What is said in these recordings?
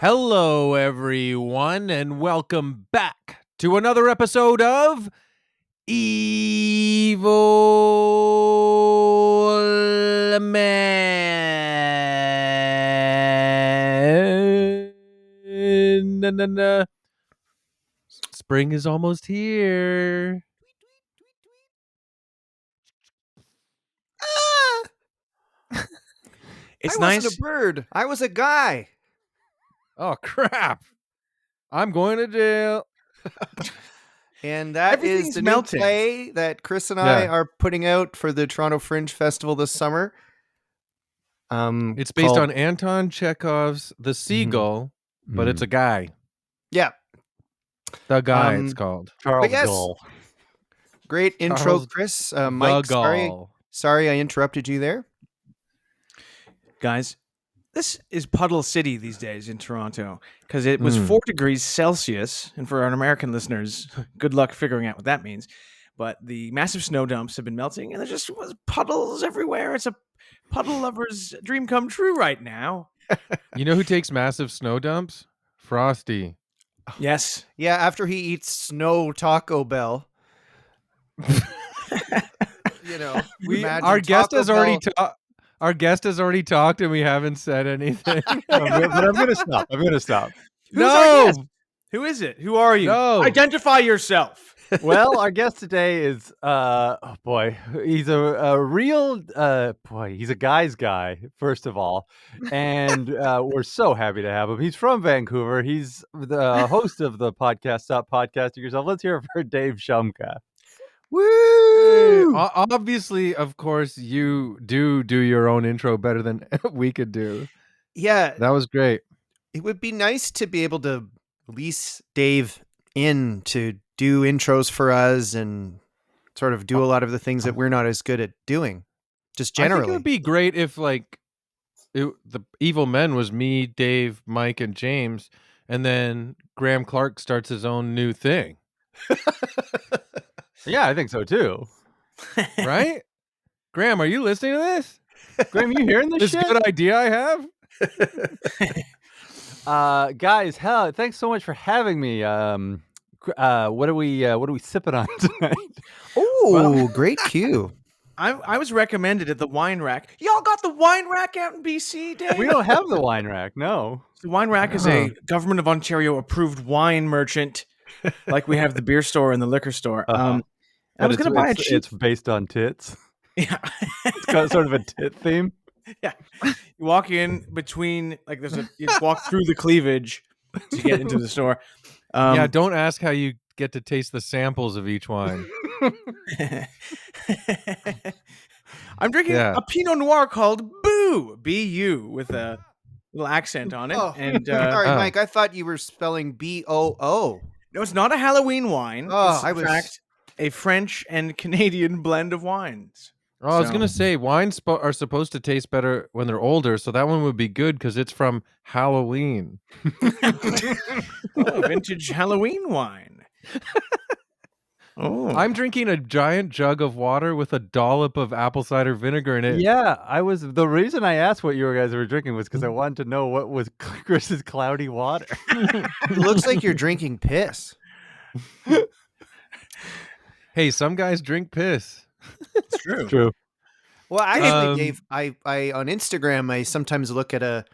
Hello, everyone, and welcome back to another episode of Evil Man. Spring is almost here. It's I nice. wasn't a bird. I was a guy. Oh, crap. I'm going to jail. And that is Everything's the melting. new play that Chris and I Yeah. are putting out for the Toronto Fringe Festival this summer. It's based called- on Anton Chekhov's The Seagull, but it's a guy. Yeah. The guy, it's called. Charles But yes, Gull. great intro, Charles Chris. The Mike, Gull. sorry I interrupted you there. Guys, this is Puddle City these days in Toronto because it was 4 degrees Celsius. And for our American listeners, good luck figuring out what that means. But the massive snow dumps have been melting and there just was puddles everywhere. It's a puddle lover's dream come true right now. You know who takes massive snow dumps? Frosty. Yes. Yeah, after he eats snow Taco Bell. Imagine Our guest Taco has already Bell- our guest has already talked and we haven't said anything. But I'm going to stop. Who's our guest? Who is it? Who are you? No. Identify yourself. Well, our guest today is, he's a real, he's a guy's guy, first of all. And we're so happy to have him. He's from Vancouver. He's the host of the podcast, Stop Podcasting Yourself. Let's hear it for Dave Shumka. Woo! Obviously, of course, you do your own intro better than we could do. Yeah, That was great. it would be nice to be able to lease Dave in to do intros for us and sort of do a lot of the things that we're not as good at doing, just I think generally. it would be great if the Evil Men was me, Dave, Mike, and James, and then Graham Clark starts his own new thing, Yeah, I think so too. right? Graham, are you listening to this? Graham, you hearing this This shit? good idea I have? Guys, thanks so much for having me. What are we sipping on tonight? Oh, great cue. I was recommended at the wine rack. Y'all got the wine rack out in BC, Dave? We don't have the wine rack, no. The wine rack is a government of Ontario approved wine merchant, like we have the beer store and the liquor store. I was going to buy a cheap. It's based on tits. Yeah. It's got sort of a tit theme. Yeah. You walk in between, like you walk through the cleavage to get into the store. Yeah, don't ask how you get to taste the samples of each wine. I'm drinking a Pinot Noir called Boo, B-U, with a little accent on it. Oh, and sorry, Mike. I thought you were spelling B-O-O. no, it's not a Halloween wine. Oh, It's, in fact, a French and Canadian blend of wines. Oh, I was So- going to say, wines are supposed to taste better when they're older, so that one would be good because it's from Halloween. Oh, vintage Halloween wine. Oh, I'm drinking a giant jug of water with a dollop of apple cider vinegar in it. Yeah, the reason I asked what you guys were drinking was because I wanted to know what was Chris's cloudy water. It looks like you're drinking piss. Hey, some guys drink piss. it's true. True. Well, actually, Um, Dave, I on Instagram, I sometimes look at a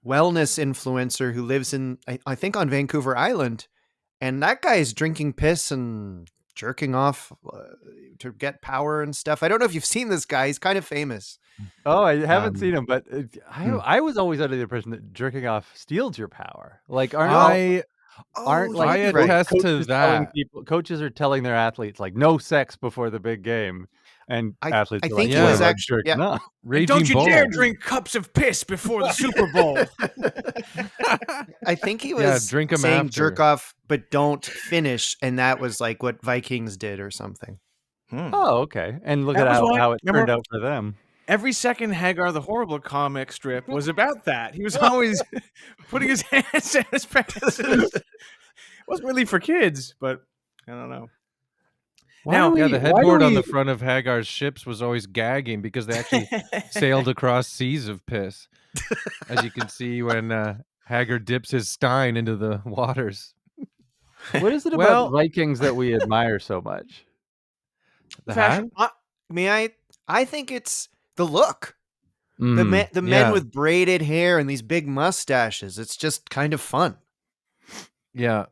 wellness influencer who lives in, I think, on Vancouver Island, and that guy is drinking piss and jerking off to get power and stuff. I don't know if you've seen this guy. He's kind of famous. Oh, I haven't seen him, but hmm. I was always under the impression that jerking off steals your power. Like, aren't I like I right. attest to coaches telling that. coaches are telling their athletes like no sex before the big game, and athletes I are think like, he was "Boy, I'm actually- jerking yeah. off." Raging Don't you Bull. dare drink cups of piss before the Super Bowl. I think he Yeah, was drink 'em saying after. jerk off, but don't finish, and that was like what Vikings did or something. Oh, okay. And look That at was why- how it turned remember- out for them. Every second Hagar the Horrible comic strip was about that. He was always putting his hands in his pants. It wasn't really for kids, but I don't know. Now- Yeah, the headboard on the front of Hagar's ships was always gagging because they actually sailed across seas of piss. As you can see when Haggard dips his stein into the waters. What is it about Well, Vikings that we admire so much? The hat? fashion. I think it's the look. Mm. The men Yeah. with braided hair and these big mustaches. It's just kind of fun. Yeah.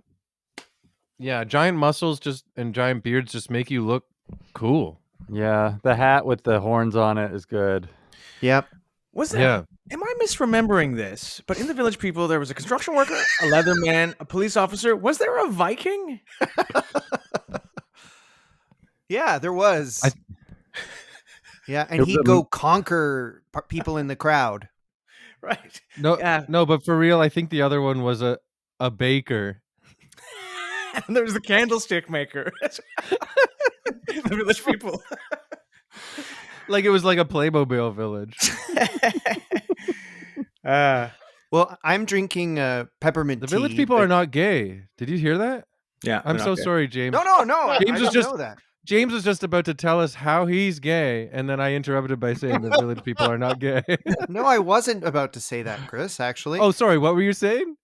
Yeah, giant muscles and giant beards just make you look cool. Yeah, the hat with the horns on it is good. Yep. Was there? Yeah. Am I misremembering this? But in the Village People, there was a construction worker, a leather man, a police officer. Was there a Viking? Yeah, there was. Yeah, and It was he'd a- go conquer people in the crowd. Right. No, Yeah. no, but for real, I think the other one was a baker. And there was the candlestick maker. The Village People. Like it was like a Playmobil village. Well, I'm drinking peppermint The tea. village people but- are not gay. Did you hear that? Yeah. I'm so sorry, James. No. I James don't was just- know that. James was just about to tell us how he's gay, and then I interrupted by saying the village people are not gay. No, I wasn't about to say that, Chris, actually. Oh, sorry. What were you saying?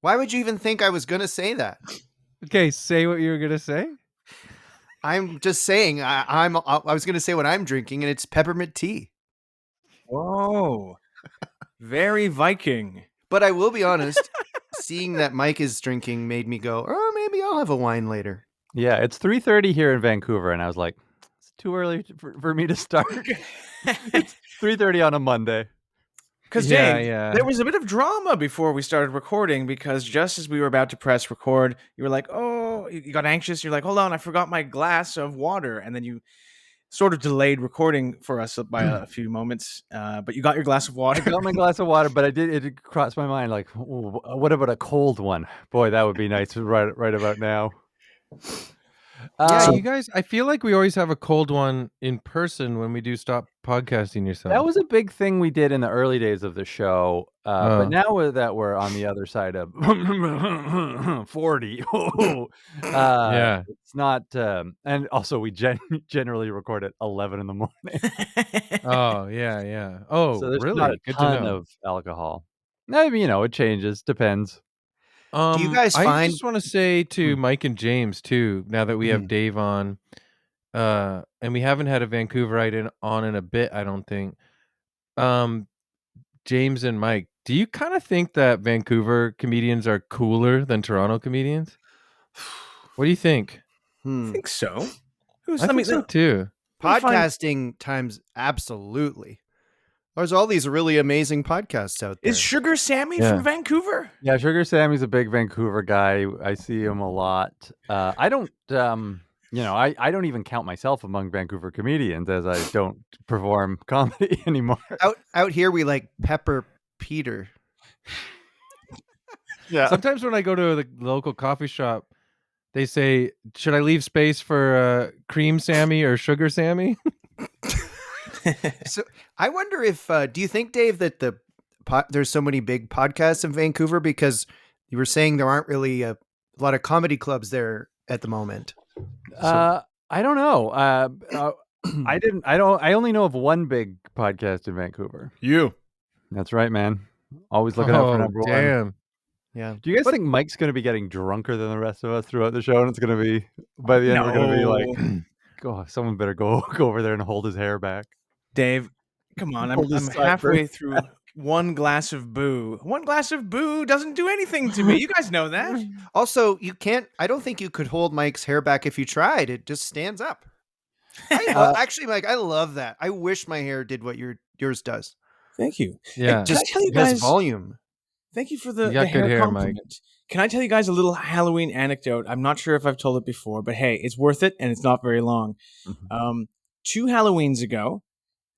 Why would you even think I was going to say that? Okay, say what you were gonna say. I'm just saying I was going to say what I'm drinking, and it's peppermint tea. Whoa. Very Viking. But I will be honest, seeing that Mike is drinking made me go, oh, maybe I'll have a wine later. Yeah, it's 3:30 here in Vancouver, and I was like, it's too early for me to start. It's 3:30 on a Monday. Because Yeah, Dave, yeah. there was a bit of drama before we started recording because just as we were about to press record, you were like, oh, you got anxious. You're like, hold on, I forgot my glass of water. And then you sort of delayed recording for us by a few moments. But you got your glass of water. I got my glass of water, but it did cross my mind like, "Ooh, what about a cold one? Boy, that would be nice right about now. Yeah, Um, you guys. I feel like we always have a cold one in person when we do stop podcasting yourself. that was a big thing we did in the early days of the show. Oh. But now that we're on the other side of 40, Yeah. it's not. And also, we generally record at 11 in the morning. Oh, yeah. Oh, So there's really? not a Good to ton know. of alcohol. I mean, it changes. Depends. you guys I find- just want to say to Mike and James too. Now that we have Dave on, and we haven't had a Vancouverite on in a bit, I don't think. James and Mike, do you kind of think that Vancouver comedians are cooler than Toronto comedians? What do you think? I think so. I think so too. Podcasting times, absolutely. There's all these really amazing podcasts out there. Is Sugar Sammy Yeah. from Vancouver? Yeah, Sugar Sammy's a big Vancouver guy. I see him a lot. I don't, I don't even count myself among Vancouver comedians as I don't perform comedy anymore. out here, we like Pepper Peter. Yeah. Sometimes when I go to the local coffee shop, they say, "Should I leave space for Cream Sammy or Sugar Sammy?" So I wonder if do you think, Dave, that there's so many big podcasts in Vancouver because you were saying there aren't really a lot of comedy clubs there at the moment? I don't know. I only know of one big podcast in Vancouver. You. That's right, man. Always looking out for number one. damn. Yeah. Do you guys think Mike's going to be getting drunker than the rest of us throughout the show? And it's going to be, by the end, we're going to be like, oh, someone better go over there and hold his hair back. Dave, come on. I'm Hold his halfway through one glass of boo. One glass of boo doesn't do anything to me. You guys know that. Also, I don't think you could hold Mike's hair back if you tried. It just stands up. Actually, Mike, I love that. I wish my hair did what yours does. Thank you. Yeah. Can I tell you It has guys? volume. Thank you for the, You got the good hair hair, Mike. compliment. Can I tell you guys a little Halloween anecdote? I'm not sure if I've told it before, but hey, it's worth it and it's not very long. 2 Halloweens ago,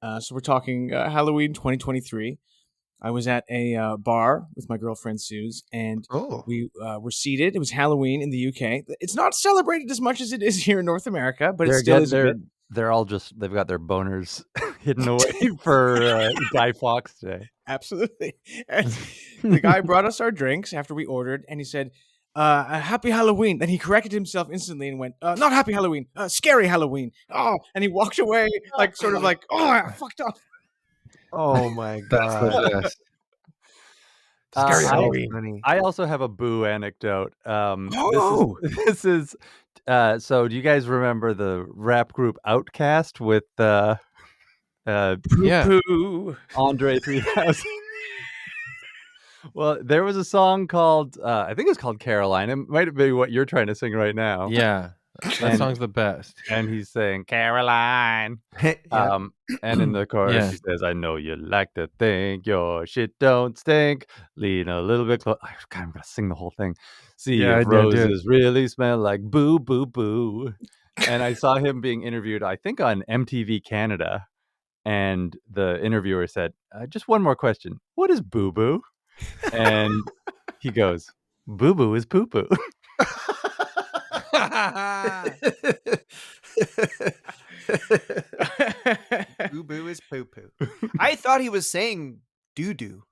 so we're talking Halloween 2023, I was at a bar with my girlfriend Suze, and we were seated. It was Halloween in the UK. It's not celebrated as much as it is here in North America, but it still is a bit. They're all they've got their boners hidden away for Guy Fawkes Day. Absolutely. And the guy brought us our drinks after we ordered, and he said, "Happy Halloween." Then he corrected himself instantly and went, "Not Happy Halloween, Scary Halloween." Oh, and he walked away like sort of like, "Oh, I fucked up." Oh my That's god. the best. Scary So Halloween. funny. I also have a boo anecdote. Oh! This is so do you guys remember the rap group Outkast with Yeah. Poo-poo. Andre 3000? Well, there was a song called I think it's called Caroline. It might be what you're trying to sing right now. Yeah. That And song's the best. and he's saying Caroline. Yep. And in the chorus Yeah. he says, "I know you like to think your shit don't stink. Lean a little bit close." God, I'm gonna sing the whole thing. See Yeah, if I do too. roses really smell like boo boo boo. And I saw him being interviewed, I think, on MTV Canada, and the interviewer said, "Just one more question. What is boo boo?" And he goes, "Boo boo is poo poo." Boo boo is poo poo. I thought he was saying doo doo.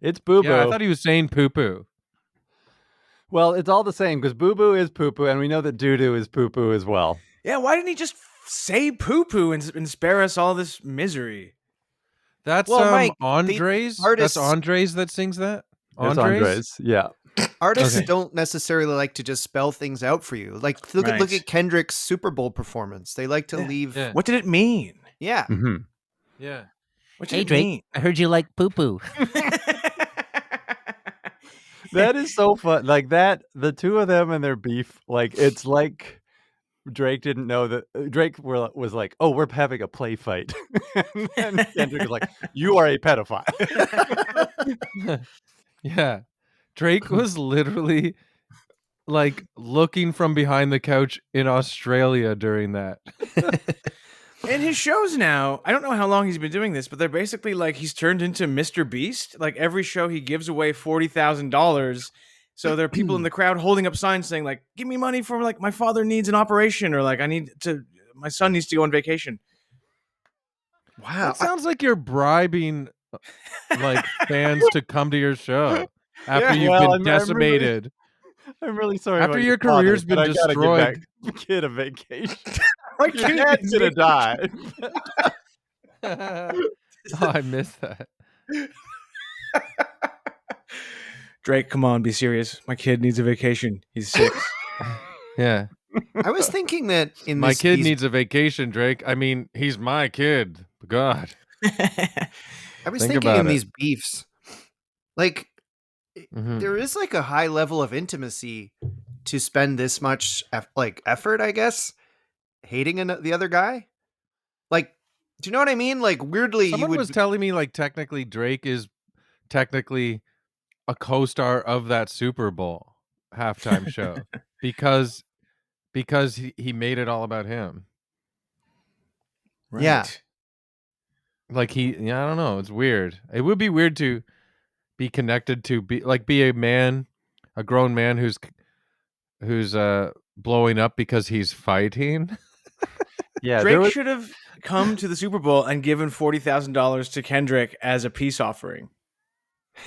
It's boo Yeah, I boo. thought he was saying poo poo. Well, it's all the same because boo boo is poo poo, and we know that doo doo is poo poo as well. Yeah, why didn't he just say poo-poo and spare us all this misery? That's Well, Mike, the Andres. artists- That's Andres that sings that. It's Andres. Yeah. Artists Okay. don't necessarily like to just spell things out for you. Like look Right. at Kendrick's Super Bowl performance. They like to Yeah. leave. Yeah. What did it mean? Yeah. Hmm. Yeah. What did Hey it Drake, mean? I heard you like poo poo. That is so fun. Like that, the two of them and their beef. Like it's like Drake didn't know that was like, "Oh, we're having a play fight," and Kendrick was like, "You are a pedophile." Yeah. Drake was literally like looking from behind the couch in Australia during that. In his shows now, I don't know how long he's been doing this, but they're basically like he's turned into Mr. Beast. Like every show he gives away $40,000. So there are people in the crowd holding up signs saying like, "Give me money for like my father needs an operation," or like my son needs to go on vacation. Wow. That sounds like you're bribing like fans to come to your show after you've well, been I'm really- decimated. I'm really sorry. After about your father, career's but been I gotta destroyed. Give that kid a vacation. My Your kid dad's needs gonna vacation. die. Oh, I missed that. Drake, come on, be serious. My kid needs a vacation. He's 6. Yeah. I was thinking that in My this, kid these- needs a vacation, Drake. I mean, he's my kid. God. I was think thinking about in it. these beefs, like Mhm. there is like a high level of intimacy to spend this much effort, I guess, hating the other guy. Like, do you know what I mean? Like weirdly, Someone you would was telling me like technically Drake is technically a co-star of that Super Bowl halftime show because he made it all about him. Right. Yeah. Like I don't know, it's weird. It would be weird to be connected to be a man, a grown man who's blowing up because he's fighting. Yeah, there Drake was should have come to the Super Bowl and given $40,000 to Kendrick as a peace offering.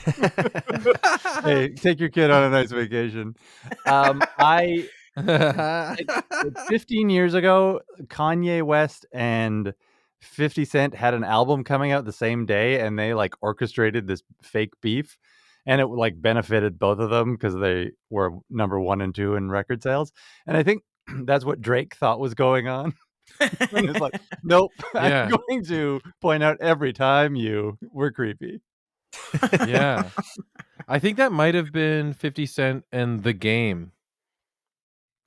hey, take your kid on a nice vacation. I 15 years ago, Kanye West and 50 Cent had an album coming out the same day, and they like orchestrated this fake beef, and it like benefited both of them because they were number 1 and 2 in record sales. And I think that's what Drake thought was going on. And it's like, nope, Yeah. I'm going to point out every time you were creepy. Yeah. I think that might have been 50 Cent and The Game.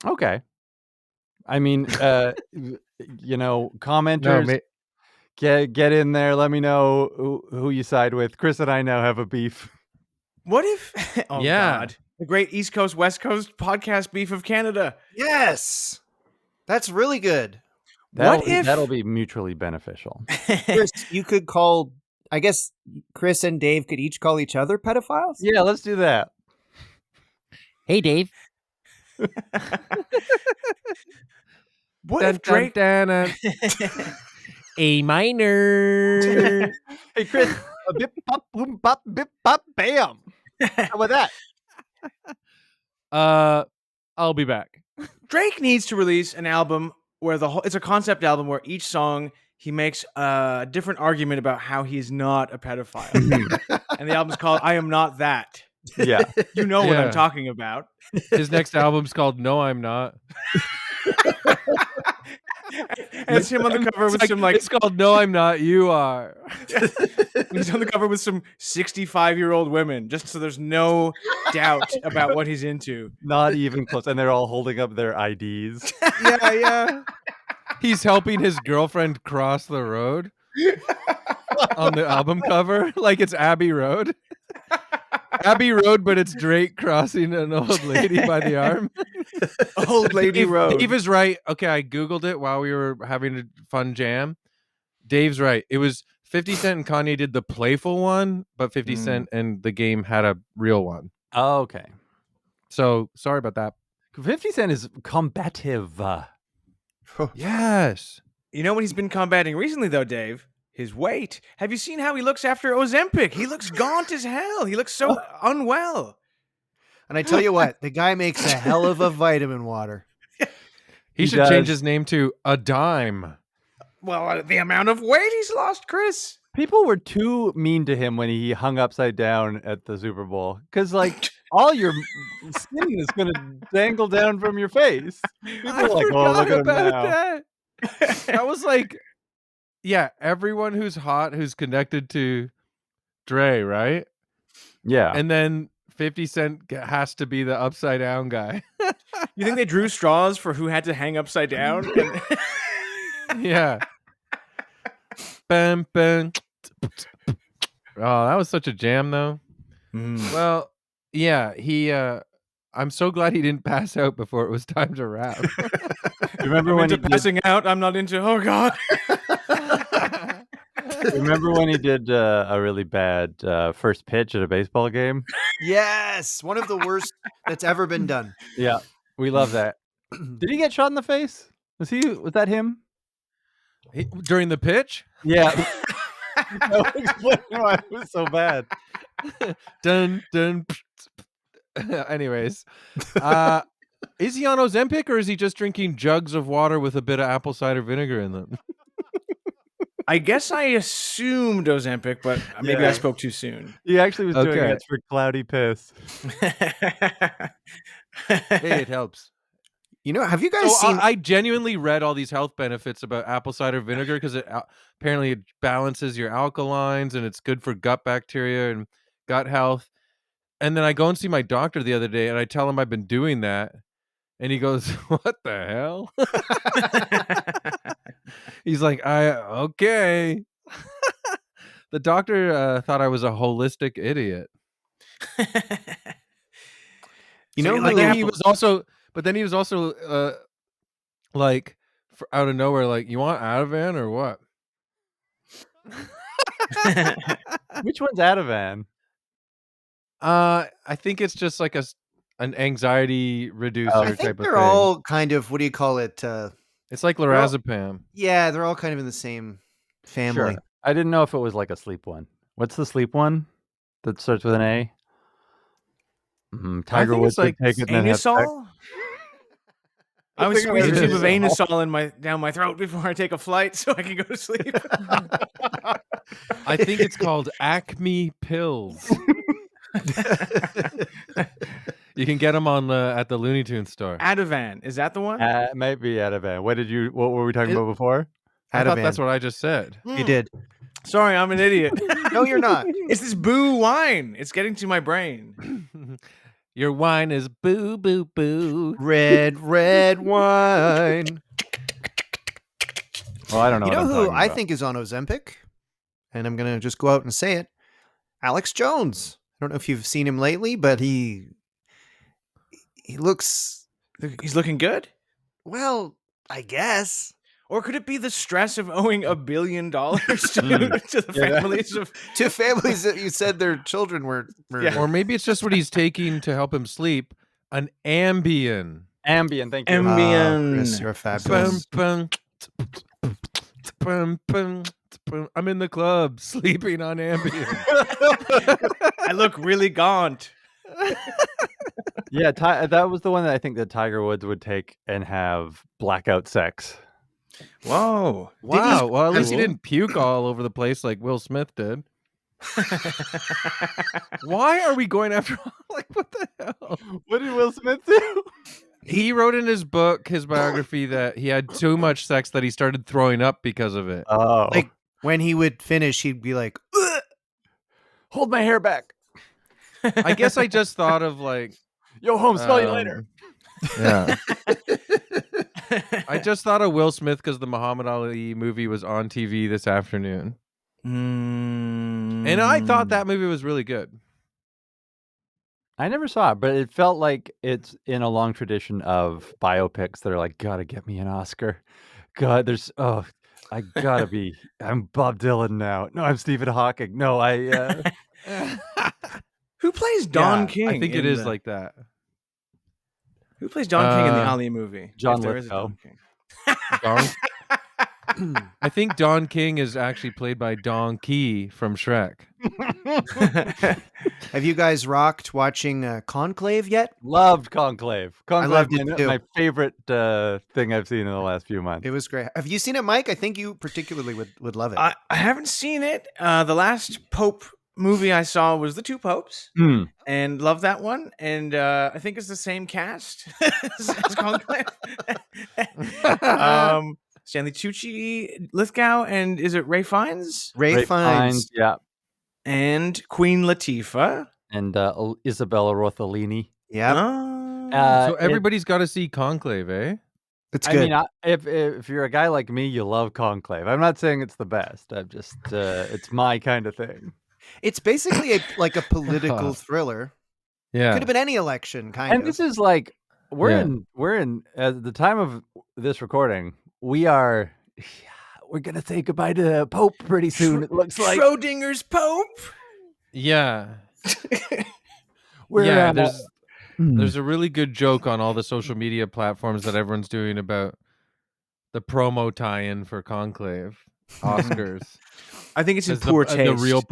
Okay. I mean, you know, No, commenters, get in there. Let me know who you side with. Chris and I now have a beef. What if? Oh Yeah. God, the great East Coast West Coast podcast beef of Canada. Yes, that's really good. That'll be mutually beneficial. Chris, you could call. I guess Chris and Dave could each call each other pedophiles. Yeah, let's do that. Hey Dave, What if Drake? A minor. Hey, Chris, a bip pop boom pop bip pop bam. How about that? I'll be back. Drake needs to release an album where it's a concept album where each song he makes a different argument about how he's not a pedophile. And the album's called "I Am Not That." Yeah. You know what I'm Yeah. talking about. His next album's called No, I'm Not. And it's him on the cover with some It's called No, I'm Not. You are. he's on the cover with some 65-year-old women, just so there's no doubt about what he's into. Not even close. And they're all holding up their IDs. Yeah. He's helping his girlfriend cross the road on the album cover, like it's Abbey Road. Abbey Road, but it's Drake crossing an old lady by the arm. Old Lady Road. Dave is right. Okay, I Googled it while we were having a fun jam. Dave's right. It was 50 Cent and Kanye did the playful one, but 50 Cent and The Game had a real one. Oh, okay. So sorry about that. 50 Cent is combative. Yes. You know what he's been combating recently, though, Dave? His weight. Have you seen how he looks after Ozempic? He looks gaunt as hell. He looks so unwell. And I tell you what, the guy makes a hell of a vitamin water. He should change his name to A Dime. Well, the amount of weight he's lost, Chris. People were too mean to him when he hung upside down at the Super Bowl. Because, like, all your skin is going to dangle down from your face. People are like, oh, look at him now. That was like, yeah, everyone who's hot who's connected to Dre, right? Yeah. And then 50 Cent has to be the upside down guy. You think they drew straws for who had to hang upside down? Yeah. Bam, bam. Oh, that was such a jam, though. Well, yeah, I'm so glad he didn't pass out before it was time to rap. Remember I'm when into passing out? I'm not into, oh, God. Remember when he did a really bad first pitch at a baseball game? Yes, one of the worst that's ever been done. Yeah, we love that. Did he get shot in the face? Was that him? During the pitch? Yeah. That would explain why it was so bad. Dun, dun. Anyways, is he on Ozempic or is he just drinking jugs of water with a bit of apple cider vinegar in them? I guess I assumed Ozempic, but maybe I spoke too soon. He actually was doing Okay. it for cloudy piss. Hey, it helps. You know, have you guys So seen? I genuinely read all these health benefits about apple cider vinegar because apparently it balances your alkalines and it's good for gut bacteria and gut health. And then I go and see my doctor the other day and I tell him I've been doing that. And he goes, what the hell? He's like, okay. The doctor thought I was a holistic idiot. You know, But who- then he was also like out of nowhere, like, you want Ativan or what? Which one's Ativan? I think it's just like an anxiety reducer I type think of they're thing. all kind of, what do you call it? It's like lorazepam. Yeah, they're all kind of in the same family. Sure. I didn't know if it was like a sleep one. What's the sleep one that starts with an A? Tiger think Woods it's like would take it and then have sex. Anusol? I would think I squeeze a heard tube of Anusol. Anusol down my throat before I take a flight so I can go to sleep. I think it's called Acme pills. You can get them on at the Looney Tunes store. Ativan, is that the one? Maybe Ativan. What were we talking about before? I thought Ativan. that's what I just said. You did. Sorry, I'm an idiot. No, you're not. It's this boo wine. It's getting to my brain. Your wine is boo boo boo. Red wine. Well, I don't know. You what know I'm who talking I about. think is on Ozempic? And I'm going to just go out and say it. Alex Jones. I don't know if you've seen him lately, but he looks, He's looking good? well, I guess. Or could it be the stress of owing $1 billion to the families of... To families that you said their children were murdered. Or maybe it's just what he's taking to help him sleep. An Ambien. Ambien, thank you. Ambien. Chris, you're Bum, fabulous. bum, bum, bum, bum. I'm in the club sleeping on Ambien. I look really gaunt. Yeah, that was the one that I think that Tiger Woods would take and have blackout sex. Whoa. Wow. Well, at least he Cool. didn't puke all over the place like Will Smith did. Why are we going after like what the hell? What did Will Smith do? He wrote in his book, his biography, that he had too much sex that he started throwing up because of it. Oh, Like when he would finish, he'd be like, "Ugh." hold my hair back. I guess I just thought of like, Yo, home, smell you later. Yeah. I just thought of Will Smith because the Muhammad Ali movie was on TV this afternoon. And I thought that movie was really good. I never saw it, but it felt like it's in a long tradition of biopics that are like, gotta get me an Oscar. God, I gotta be. I'm Bob Dylan now. No, I'm Stephen Hawking. No, Who plays Don Yeah, King? I think it in is the- like that. Who plays Don King in the Ali movie? John If there is a Lithgow. Don King. I think Don King is actually played by Donkey from Shrek. Have you guys rocked watching Conclave yet? Loved Conclave. Conclave, loved it too. my favorite thing I've seen in the last few months. It was great. Have you seen it, Mike? I think you particularly would love it. I haven't seen it. The last Pope movie I saw was The Two Popes, Hmm. and love that one. And I think it's the same cast as Conclave. Stanley Tucci, Lithgow, and is it Ray Fiennes Ray Ray Fiennes. yeah, and Queen Latifah? and Isabella Rossellini. Yeah, So everybody's got to see Conclave, eh? it's I good. mean, if you're a guy like me, you love Conclave. I'm not saying it's the best. I'm just it's my kind of thing. It's basically like a political thriller. Yeah. Could have been any election, kind And of. this is like we're Yeah. in at the time of this recording, we're gonna say goodbye to the Pope pretty soon. It looks like Schrodinger's Pope. Yeah. we're Yeah, there's a really good joke on all the social media platforms that everyone's doing about the promo tie-in for Conclave Oscars. I think it's in As poor the taste. real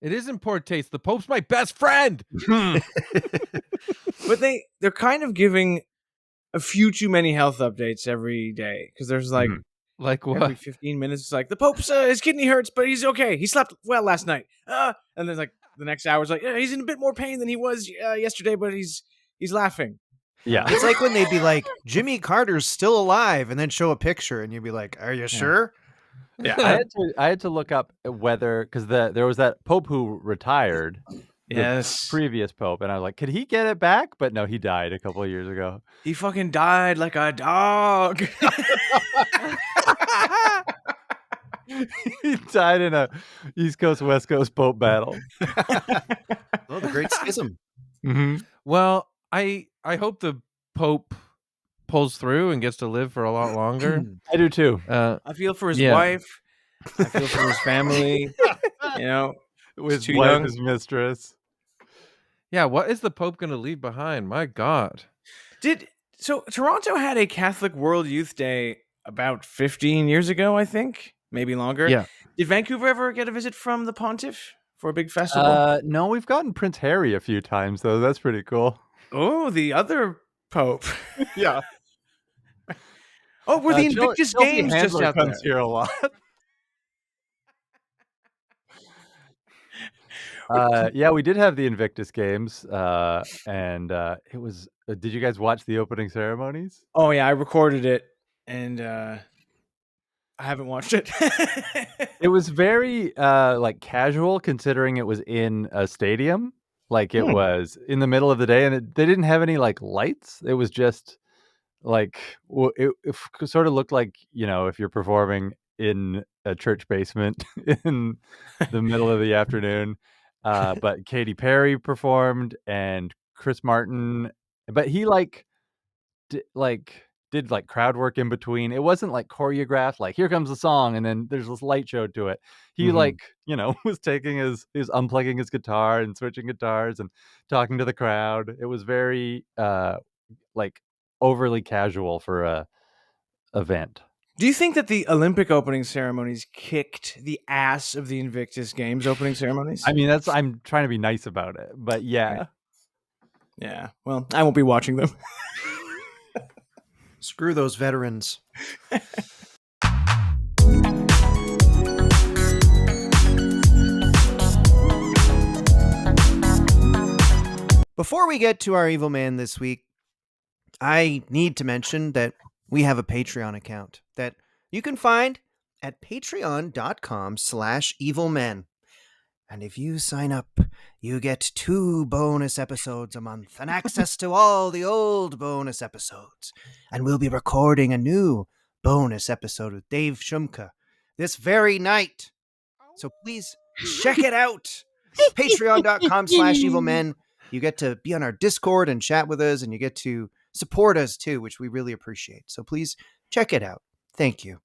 it is in poor taste. The Pope's my best friend. But they're kind of giving a few too many health updates every day because there's like Like every what? 15 minutes it's like the Pope's his kidney hurts but he's okay, he slept well last night, and then like the next hour's like he's in a bit more pain than he was yesterday but he's laughing. yeah. It's like when they'd be like, Jimmy Carter's still alive, and then show a picture, and you'd be like, are you sure? Yeah, I had to look up whether because there was that Pope who retired, the Yes, previous Pope, and I was like, could he get it back? But no, he died a couple of years ago. he fucking died like a dog. He died in a East Coast West Coast Pope battle. Oh, the Great Schism. Mm-hmm. Well, I hope the Pope pulls through and gets to live for a lot longer. I do too. I feel for his Yeah. wife, I feel for his family, you know. With too wife young. as mistress. Yeah, what is the Pope going to leave behind? My God. So Toronto had a Catholic World Youth Day about 15 years ago, I think, maybe longer. Yeah. Did Vancouver ever get a visit from the Pontiff for a big festival? No, we've gotten Prince Harry a few times though. That's pretty cool. Oh, the other Pope. Yeah. Oh, were the Invictus Chelsea Games just Handler out there? comes here a lot. Yeah, we did have the Invictus Games, and it was. Did you guys watch the opening ceremonies? Oh yeah, I recorded it, and I haven't watched it. It was very like casual, considering it was in a stadium. Like it was in the middle of the day, and they didn't have any like lights. It was just like it sort of looked like if you're performing in a church basement in the middle of the afternoon. But Katy Perry performed and Chris Martin, but he did crowd work in between. It wasn't like choreographed, like here comes the song and then there's this light show to it. He was taking his unplugging his guitar and switching guitars and talking to the crowd. It was very overly casual for a event. Do you think that the Olympic opening ceremonies kicked the ass of the Invictus Games opening ceremonies? I mean, I'm trying to be nice about it, but yeah. Right. Yeah. Well, I won't be watching them. Screw those veterans. Before we get to our evil man this week, I need to mention that we have a Patreon account that you can find at patreon.com/evilmen. And if you sign up, you get 2 bonus episodes a month and access to all the old bonus episodes. And we'll be recording a new bonus episode with Dave Shumka this very night. So please check it out. Patreon.com/evilmen. You get to be on our Discord and chat with us, and you get to support us too, which we really appreciate. So please check it out. Thank you.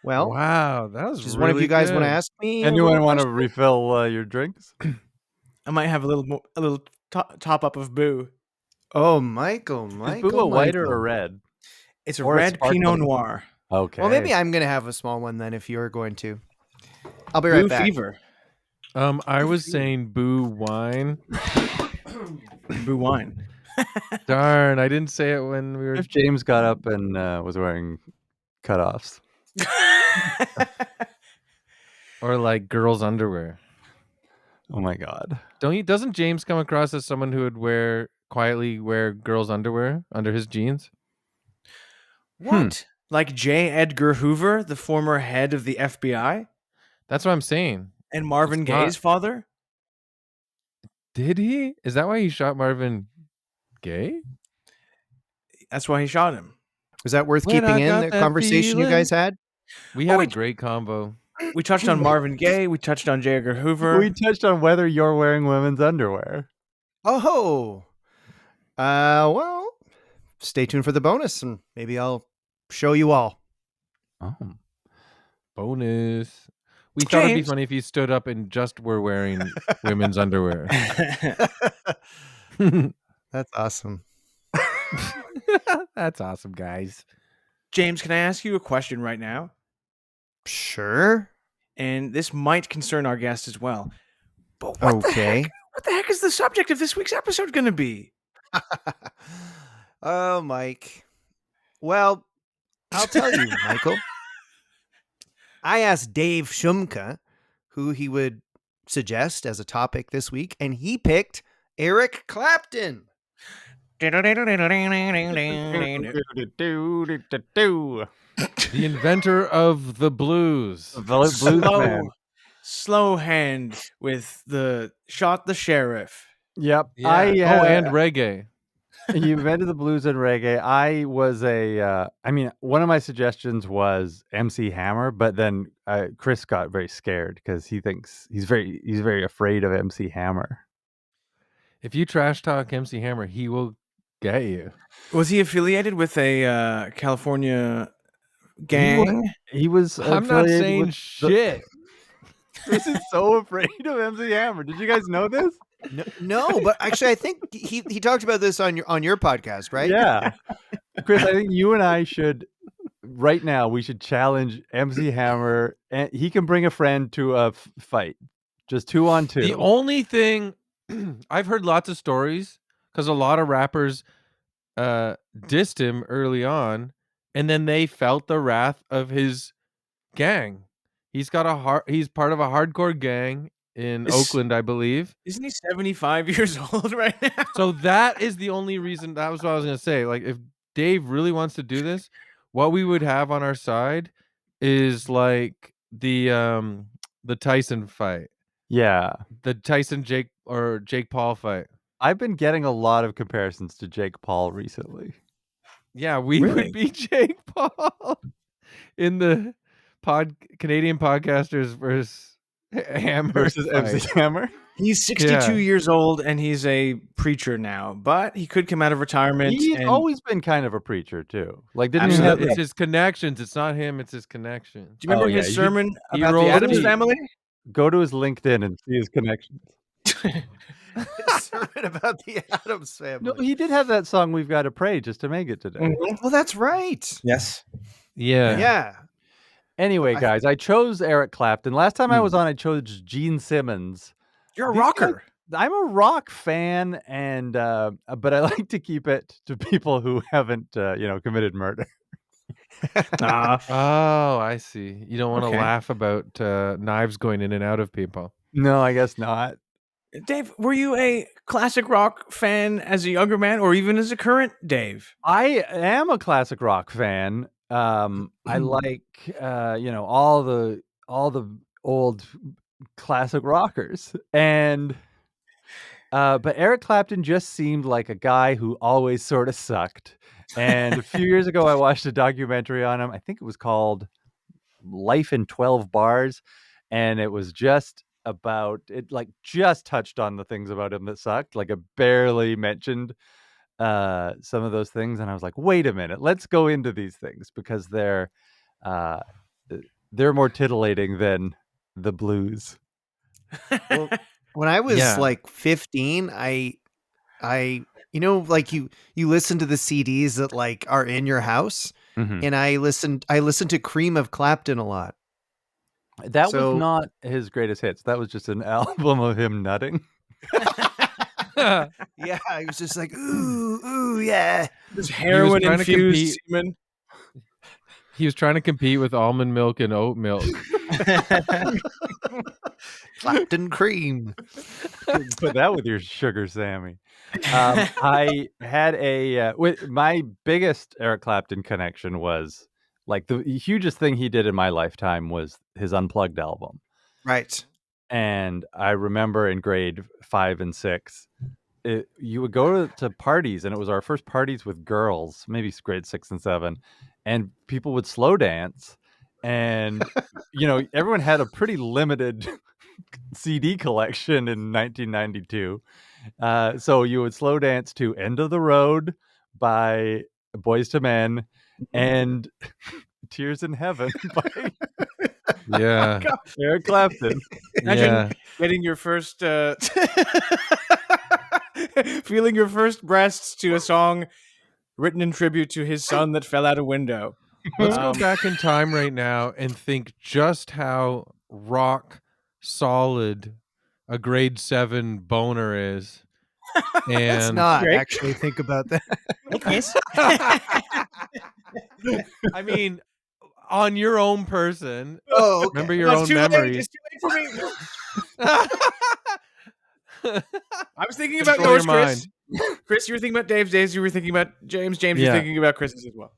Well, Wow, that was does really one of you guys want to good. ask me? Anyone want to refill your drinks? I might have a little top up of boo. Oh, Michael, Is Boo a white or a red? It's a Or a red Pinot sparkling. Noir. Okay. Well, maybe I'm going to have a small one then if you're going to. I'll be right Boo back. fever. I was saying boo wine. Boo wine. Darn, I didn't say it when we were. If James got up and was wearing cutoffs. Or like girls' underwear. Oh my God. Doesn't James come across as someone who would quietly wear girls' underwear under his jeans? What? Like J. Edgar Hoover, the former head of the FBI, That's what I'm saying. and Marvin It's not- Gaye's father? Did he? Is that why he shot Marvin Gaye? That's why he shot him. Was that worth When keeping I in got the that conversation you guys had? We had a wait. great combo. We touched on Marvin Gaye. We touched on J. Edgar Hoover. We touched on whether you're wearing women's underwear. Oh, well, stay tuned for the bonus, and maybe I'll show you all. Oh. Bonus. We thought it'd be James. funny if you stood up and just were wearing women's underwear. That's awesome. That's awesome, guys. James, can I ask you a question right now? Sure. And this might concern our guest as well. But what Okay. what the heck is the subject of this week's episode going to be? Oh, Mike. Well, I'll tell you, Michael. I asked Dave Shumka who he would suggest as a topic this week, and he picked Eric Clapton. The inventor of the blues. Blues man. Slow hand with the shot the sheriff. Yep. Yeah. I and reggae. you invented the blues and reggae. I was one of my suggestions was MC Hammer, but then Chris got very scared because he thinks he's very afraid of MC Hammer. If you trash talk MC Hammer, he will get you. Was he affiliated with a California gang? He was. I'm not affiliated saying with shit. Chris is so afraid of MC Hammer. Did you guys know this? No, but actually, I think he talked about this on your podcast, right? Yeah. Chris, I think you and I should right now. We should challenge MC Hammer, and he can bring a friend to a fight, just 2-on-2. The only thing I've heard lots of stories because a lot of rappers dissed him early on, and then they felt the wrath of his gang. He's part of a hardcore gang in Oakland, I believe. Isn't he 75 years old right now? So that is the only reason. That was what I was gonna say. Like, if Dave really wants to do this, what we would have on our side is like the Tyson fight, Yeah. the Tyson Jake Paul fight. I've been getting a lot of comparisons to Jake Paul recently. Yeah, we Really? would be Jake Paul in the Canadian podcasters versus Hammer Versus MC fight. Hammer. He's 62 Yeah. years old and he's a preacher now, but he could come out of retirement. He's and always been kind of a preacher too. Like, didn't he Absolutely. have It's his connections. It's not him. It's his connections. Do you remember Oh, yeah, his he- sermon he about the rolled Addams me. family? go to his LinkedIn and see his connections? Sermon about the Addams family. No, he did have that song "We've Got to Pray" just to make it today. Well, that's right. Yes. Yeah. Yeah. Anyway, guys, I chose Eric Clapton. Last time I Hmm. was on, I chose Gene Simmons. You're a These rocker. I'm a rock fan, but I like to keep it to people who haven't, committed murder. Ah, Oh, I see. You don't want to okay. laugh about knives going in and out of people. No, I guess not. Dave, were you a classic rock fan as a younger man, or even as a current Dave? I am a classic rock fan. I like all the old classic rockers, and but Eric Clapton just seemed like a guy who always sort of sucked. And a few years ago, I watched a documentary on him. I think it was called Life in 12 Bars, and it was just about it, like just touched on the things about him that sucked, like it barely mentioned some of those things, and I was like, wait a minute, let's go into these things because uh they're more titillating than the blues. Well, when I was Yeah. like 15, I like you listen to the CDs that like are in your house, Mhm. and I listened to Cream of Clapton a lot. That was So not his greatest hits. That was just an album of him nutting. yeah, I was just like, ooh, yeah. This He was heroin trying to infused compete. semen. He was trying to compete with almond milk and oat milk. Clapton Cream. Put that with your sugar Sammy. I had with my biggest Eric Clapton connection was like the hugest thing he did in my lifetime was his Unplugged album. Right. And I remember in grade 5 and 6, you would go to parties, and it was our first parties with girls, maybe grade 6 and 7, and people would slow dance, and everyone had a pretty limited CD collection in 1992. So you would slow dance to End of the Road by Boys to Men and Tears in Heaven by Yeah. Eric Clapton. Imagine Yeah. getting your first, feeling your first breasts to a song written in tribute to his son that fell out a window. Let's go Um, back in time right now and think just how rock solid a grade 7 boner is. Let's And not Great. actually think about that. Hey, Chris. I mean, on your own person, Oh, remember okay. your No, it's own too late. memories. It's too late for me. I was thinking about Control your yours, Chris. mind. Chris, you were thinking about Dave's. Dave's, you were thinking about James. James, you're Yeah. thinking about Chris's as well.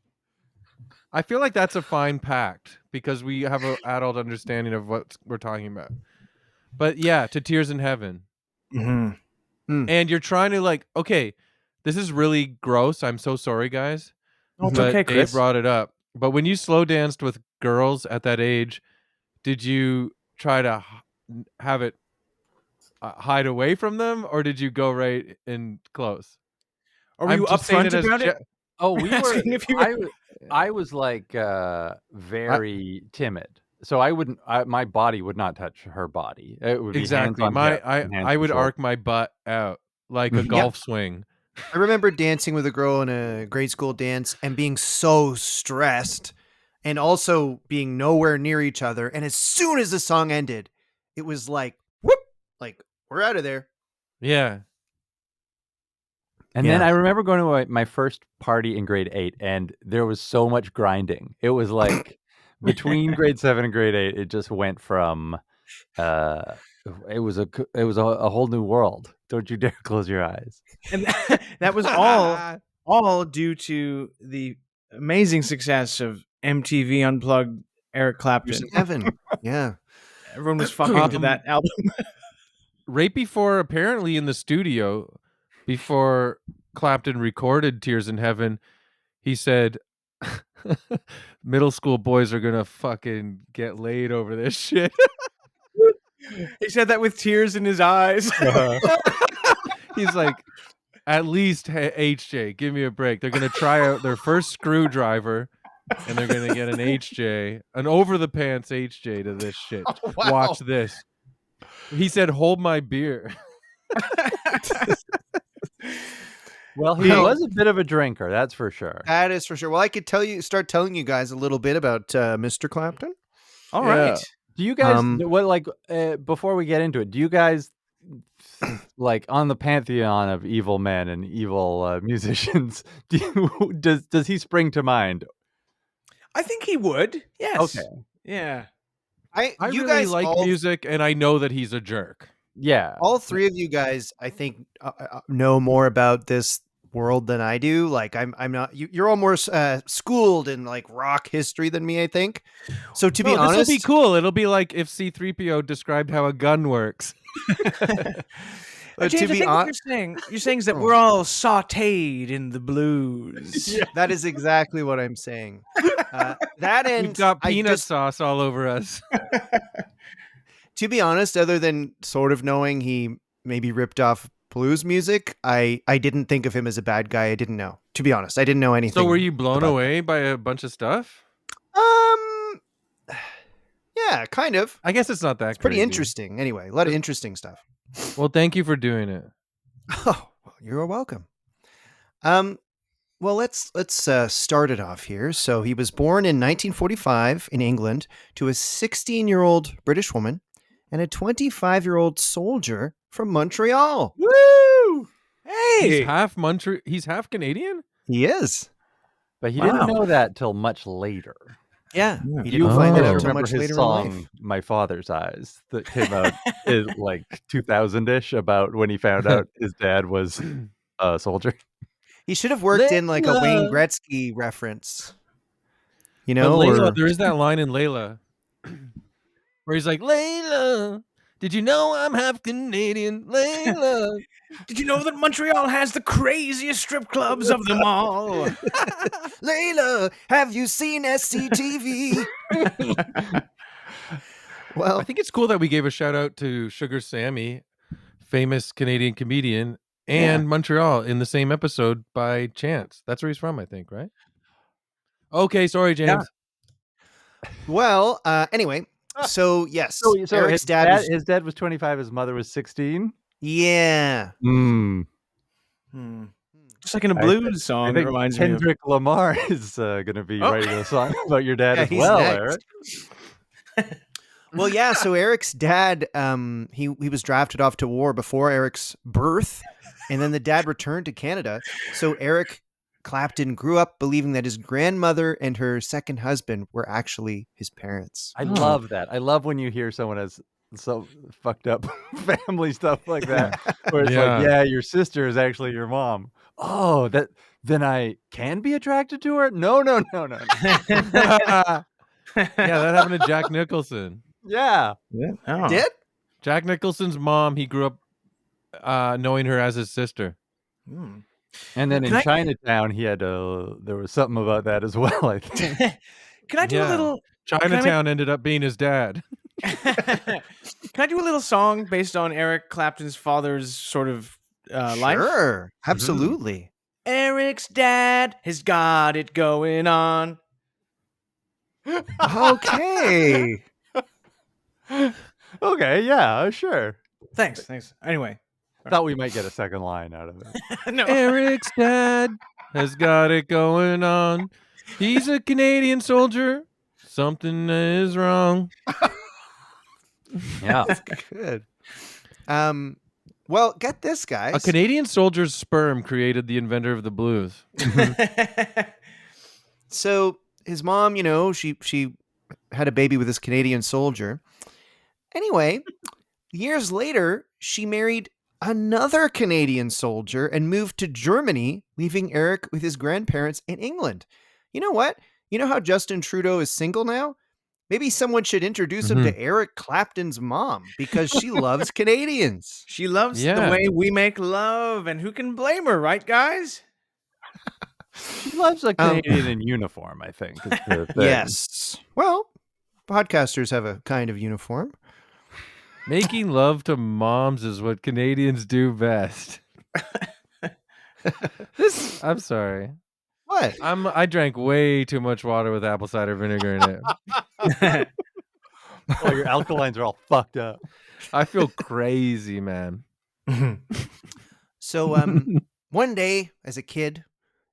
I feel like that's a fine pact because we have an adult understanding of what we're talking about. But yeah, to Tears in Heaven. Mm-hmm. And you're trying to like, okay, this is really gross. I'm so sorry, guys. Oh, it's But okay, Dave Chris. brought it up. But when you slow danced with girls at that age, did you try to have it hide away from them, or did you go right in close? Or were I'm you just saying upfront it as about it? Oh, we were. Asking if you were. I was like very timid, so I wouldn't. My body would not touch her body. It would be hands exactly. on hip and hands I on would shoulder. arc my butt out like a Yeah. golf swing. I remember dancing with a girl in a grade school dance and being so stressed and also being nowhere near each other. And as soon as the song ended, it was like, whoop, like, we're out of there. Yeah. And then Yeah. I remember going to my first party in grade 8, and there was so much grinding. It was like between grade 7 and grade 8, it just went from. It was a whole new world. Don't you dare close your eyes. And that was all due to the amazing success of MTV Unplugged Eric Tears Clapton. in Heaven. Yeah. Everyone was fucking to that album. Right before, apparently in the studio, before Clapton recorded Tears in Heaven, he said, middle school boys are gonna fucking get laid over this shit. He said that with tears in his eyes. He's like, at least HJ, give me a break. They're gonna try out their first screwdriver, and they're gonna get an HJ, an over the pants HJ to this shit. Wow. Watch this. He said, "Hold my beer." Well, he Well- was a bit of a drinker, that's for sure. That is for sure. Well, I could start telling you guys a little bit about Mr. Clapton. All Yeah. right. Do you guys Um, what like before we get into it? Do you guys like on the pantheon of evil men and evil musicians? Does he spring to mind? I think he would. Yes. Okay. Yeah. I You really guys like all music, and I know that he's a jerk. Yeah. all three of you guys, I think, know more about this world than I do. Like, I'm not. You're all more schooled in like rock history than me, I think. So to be No, this will honest, be cool. It'll be like if C-3PO described how a gun works. James, to I be think what honest, you're saying is that we're all sautéed in the blues. that is exactly what I'm saying. That We've and got I peanut just, sauce all over us. to be honest, other than sort of knowing he maybe ripped off blues music, I didn't think of him as a bad guy. I didn't know. To be honest, I didn't know anything. So were you blown about away by a bunch of stuff? that. Yeah, kind of. I guess it's not that Pretty crazy. interesting. Anyway, a lot of interesting stuff. Well, thank you for doing it. Oh, well, you're welcome. Well, let's start it off here. So he was born in 1945 in England to a 16-year-old British woman and a 25-year-old soldier from Montreal. Woo! He's Hey. half Canadian? He is. But he Wow. didn't know that till much later. Yeah, Yeah. he didn't find that Oh. out until Remember much his later in song life. "My Father's Eyes" that came out in like 2000-ish about when he found out his dad was a soldier. He should have worked in like a Wayne Layla. Gretzky reference. You But know, Layla, or there is that line in Layla where he's like, Layla, did you know I'm half Canadian? Layla. Did you know that Montreal has the craziest strip clubs of them all? Layla, have you seen SCTV? Well, I think it's cool that we gave a shout out to Sugar Sammy, famous Canadian comedian, and Montreal in the same episode by chance. That's where he's from, I think, right? Okay, sorry, James. well. Anyway, so yes, So Eric's his dad was. his dad was 25, his mother was 16. Yeah. Mm. Just like in a I blues song, it think reminds me of. Kendrick Lamar is going to be Oh. writing a song about your dad Yeah, as he's well, next. Eric. Well, yeah. So Eric's dad, he was drafted off to war before Eric's birth, and then the dad returned to Canada. So Eric Clapton grew up believing that his grandmother and her second husband were actually his parents. I love that. I love when you hear someone has so fucked up family stuff like that, where it's like, yeah, your sister is actually your mom. Oh, then I can be attracted to her? No. Yeah, that happened to Jack Nicholson. Yeah. Oh. Did? Jack Nicholson's mom, he grew up knowing her as his sister. Hmm. And then Can in I- Chinatown, he had there was something about that as well, I think. Can I do a Yeah. little? Chinatown ended up being his dad. Can I do a little song based on Eric Clapton's father's sort of life? Sure, absolutely. Eric's dad has got it going on. Okay. Okay, yeah, sure. Thanks. Anyway, Thought we might get a second line out of it. no. Eric's dad has got it going on. He's a Canadian soldier. Something is wrong. Yeah. Good. Well, get this, guys. A Canadian soldier's sperm created the inventor of the blues. So his mom, she had a baby with this Canadian soldier. Anyway, years later, she married another Canadian soldier and moved to Germany, leaving Eric with his grandparents in England. You know what? You know how Justin Trudeau is single now? Maybe someone should introduce him to Eric Clapton's mom because she loves Canadians. She loves the Yeah. way we make love, and who can blame her, right, guys? He loves a Canadian in uniform, I think. is the thing. Yes. Well, podcasters have a kind of uniform. Making love to moms is what Canadians do best. I'm sorry. What? I drank way too much water with apple cider vinegar in it. Oh, your alkalines are all fucked up. I feel crazy, man. So, one day as a kid,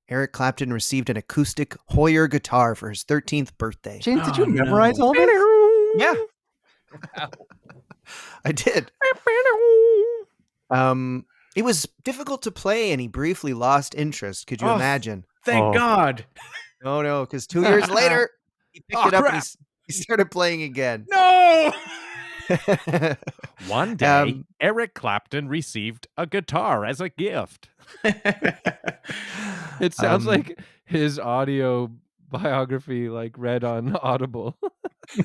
Eric Clapton received an acoustic Hoyer guitar for his 13th birthday. James, did Oh, you memorize no. all this? Yeah, I did. It was difficult to play, and he briefly lost interest. Could you Oh. imagine? Thank Oh. God. No, because 2 years later, He picked it up and he started playing again. No. One day, Eric Clapton received a guitar as a gift. It sounds like his audio biography, like read on Audible. He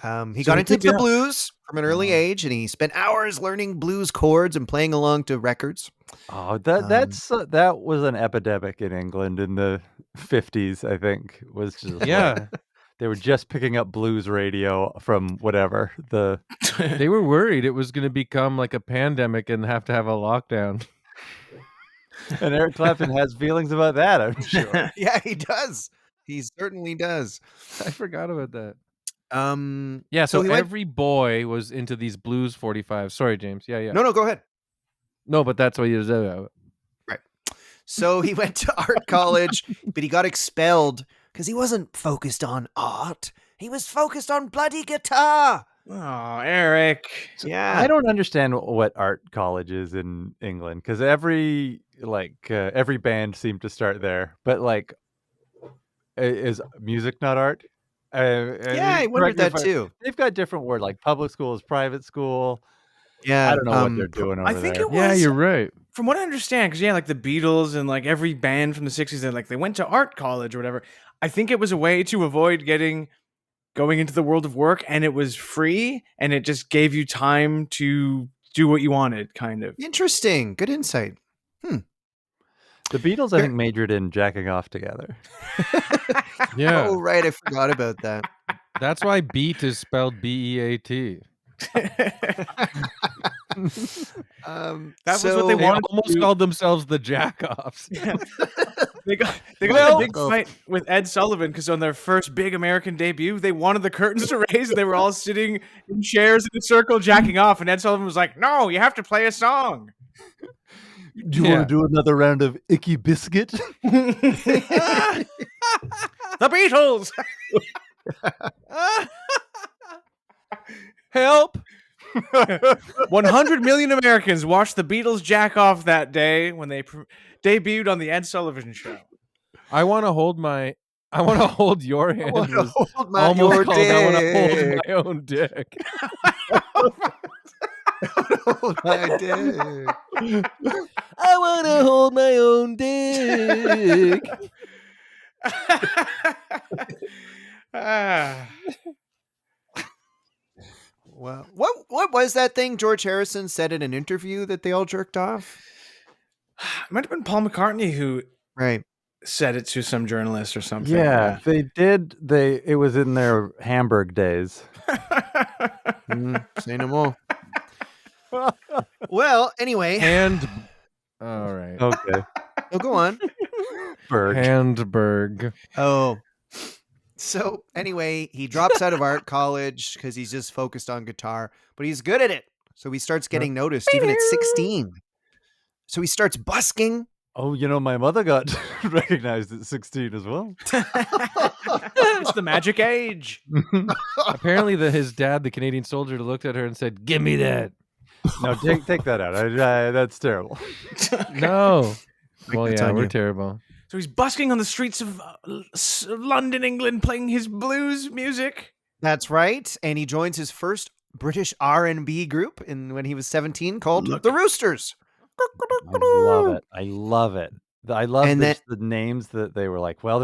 So got he into picked it the up. blues from an early age, and he spent hours learning blues chords and playing along to records. Oh, that was an epidemic in England in the 50s, I think. Was just like Yeah. they were just picking up blues radio from whatever the They were worried it was going to become like a pandemic and have to have a lockdown. and Eric Clapton has feelings about that, I'm sure. Yeah, he does. He certainly does. I forgot about that. Yeah. Yeah, so he went. every boy was into these blues 45. Sorry, James. Yeah. No, go ahead. No, but that's what he was. Right. So he went to art college, but he got expelled because he wasn't focused on art. He was focused on bloody guitar. Oh, Eric. Yeah. I don't understand what art college is in England because every band seemed to start there, but like, is music not art? Yeah, I wondered that too. They've got different words like public school is private school. Yeah. I don't know what they're doing over I think there. it was. Yeah, you're right. From what I understand, because like the Beatles and like every band from the 60s, they went to art college or whatever. I think it was a way to avoid going into the world of work, and it was free, and it just gave you time to do what you wanted, kind of. Interesting. Good insight. The Beatles, I think, majored in jacking off together. Yeah. Oh, right. I forgot about that. That's why beat is spelled BEAT. That was what they They wanted. almost called themselves the Jackoffs. They got a big fight with Ed Sullivan because on their first big American debut, they wanted the curtains to raise, and they were all sitting in chairs in a circle jacking off. And Ed Sullivan was like, "No, you have to play a song." Do you want to do another round of Icky Biscuit? The Beatles. Help! 100 million Americans watched the Beatles jack off that day when they debuted on the Ed Sullivan Show. I want to hold your hand. I wanna Was hold my- almost your called I want to dick. hold my own dick. Hold my dick. I want to hold my own dick. Well, what was that thing George Harrison said in an interview that they all jerked off? It might have been Paul McCartney who Right. said it to some journalist or something. Yeah, they did. It was in their Hamburg days. Say no more. Well, anyway. All right. Okay. Oh, go on. Berg. Handberg. Oh. So anyway, he drops out of art college because he's just focused on guitar, but he's good at it. So he starts getting noticed even at 16. So he starts busking. Oh, my mother got recognized at 16 as well. It's the magic age. Apparently, his dad, the Canadian soldier, looked at her and said, "Give me that." No, take that out. That's terrible. No. Well, that's yeah, on we're you. terrible. So he's busking on the streets of London, England, playing his blues music. That's right. And he joins his first British R&B group when he was 17 called The Roosters. I love it. I love And the names that they were like, well,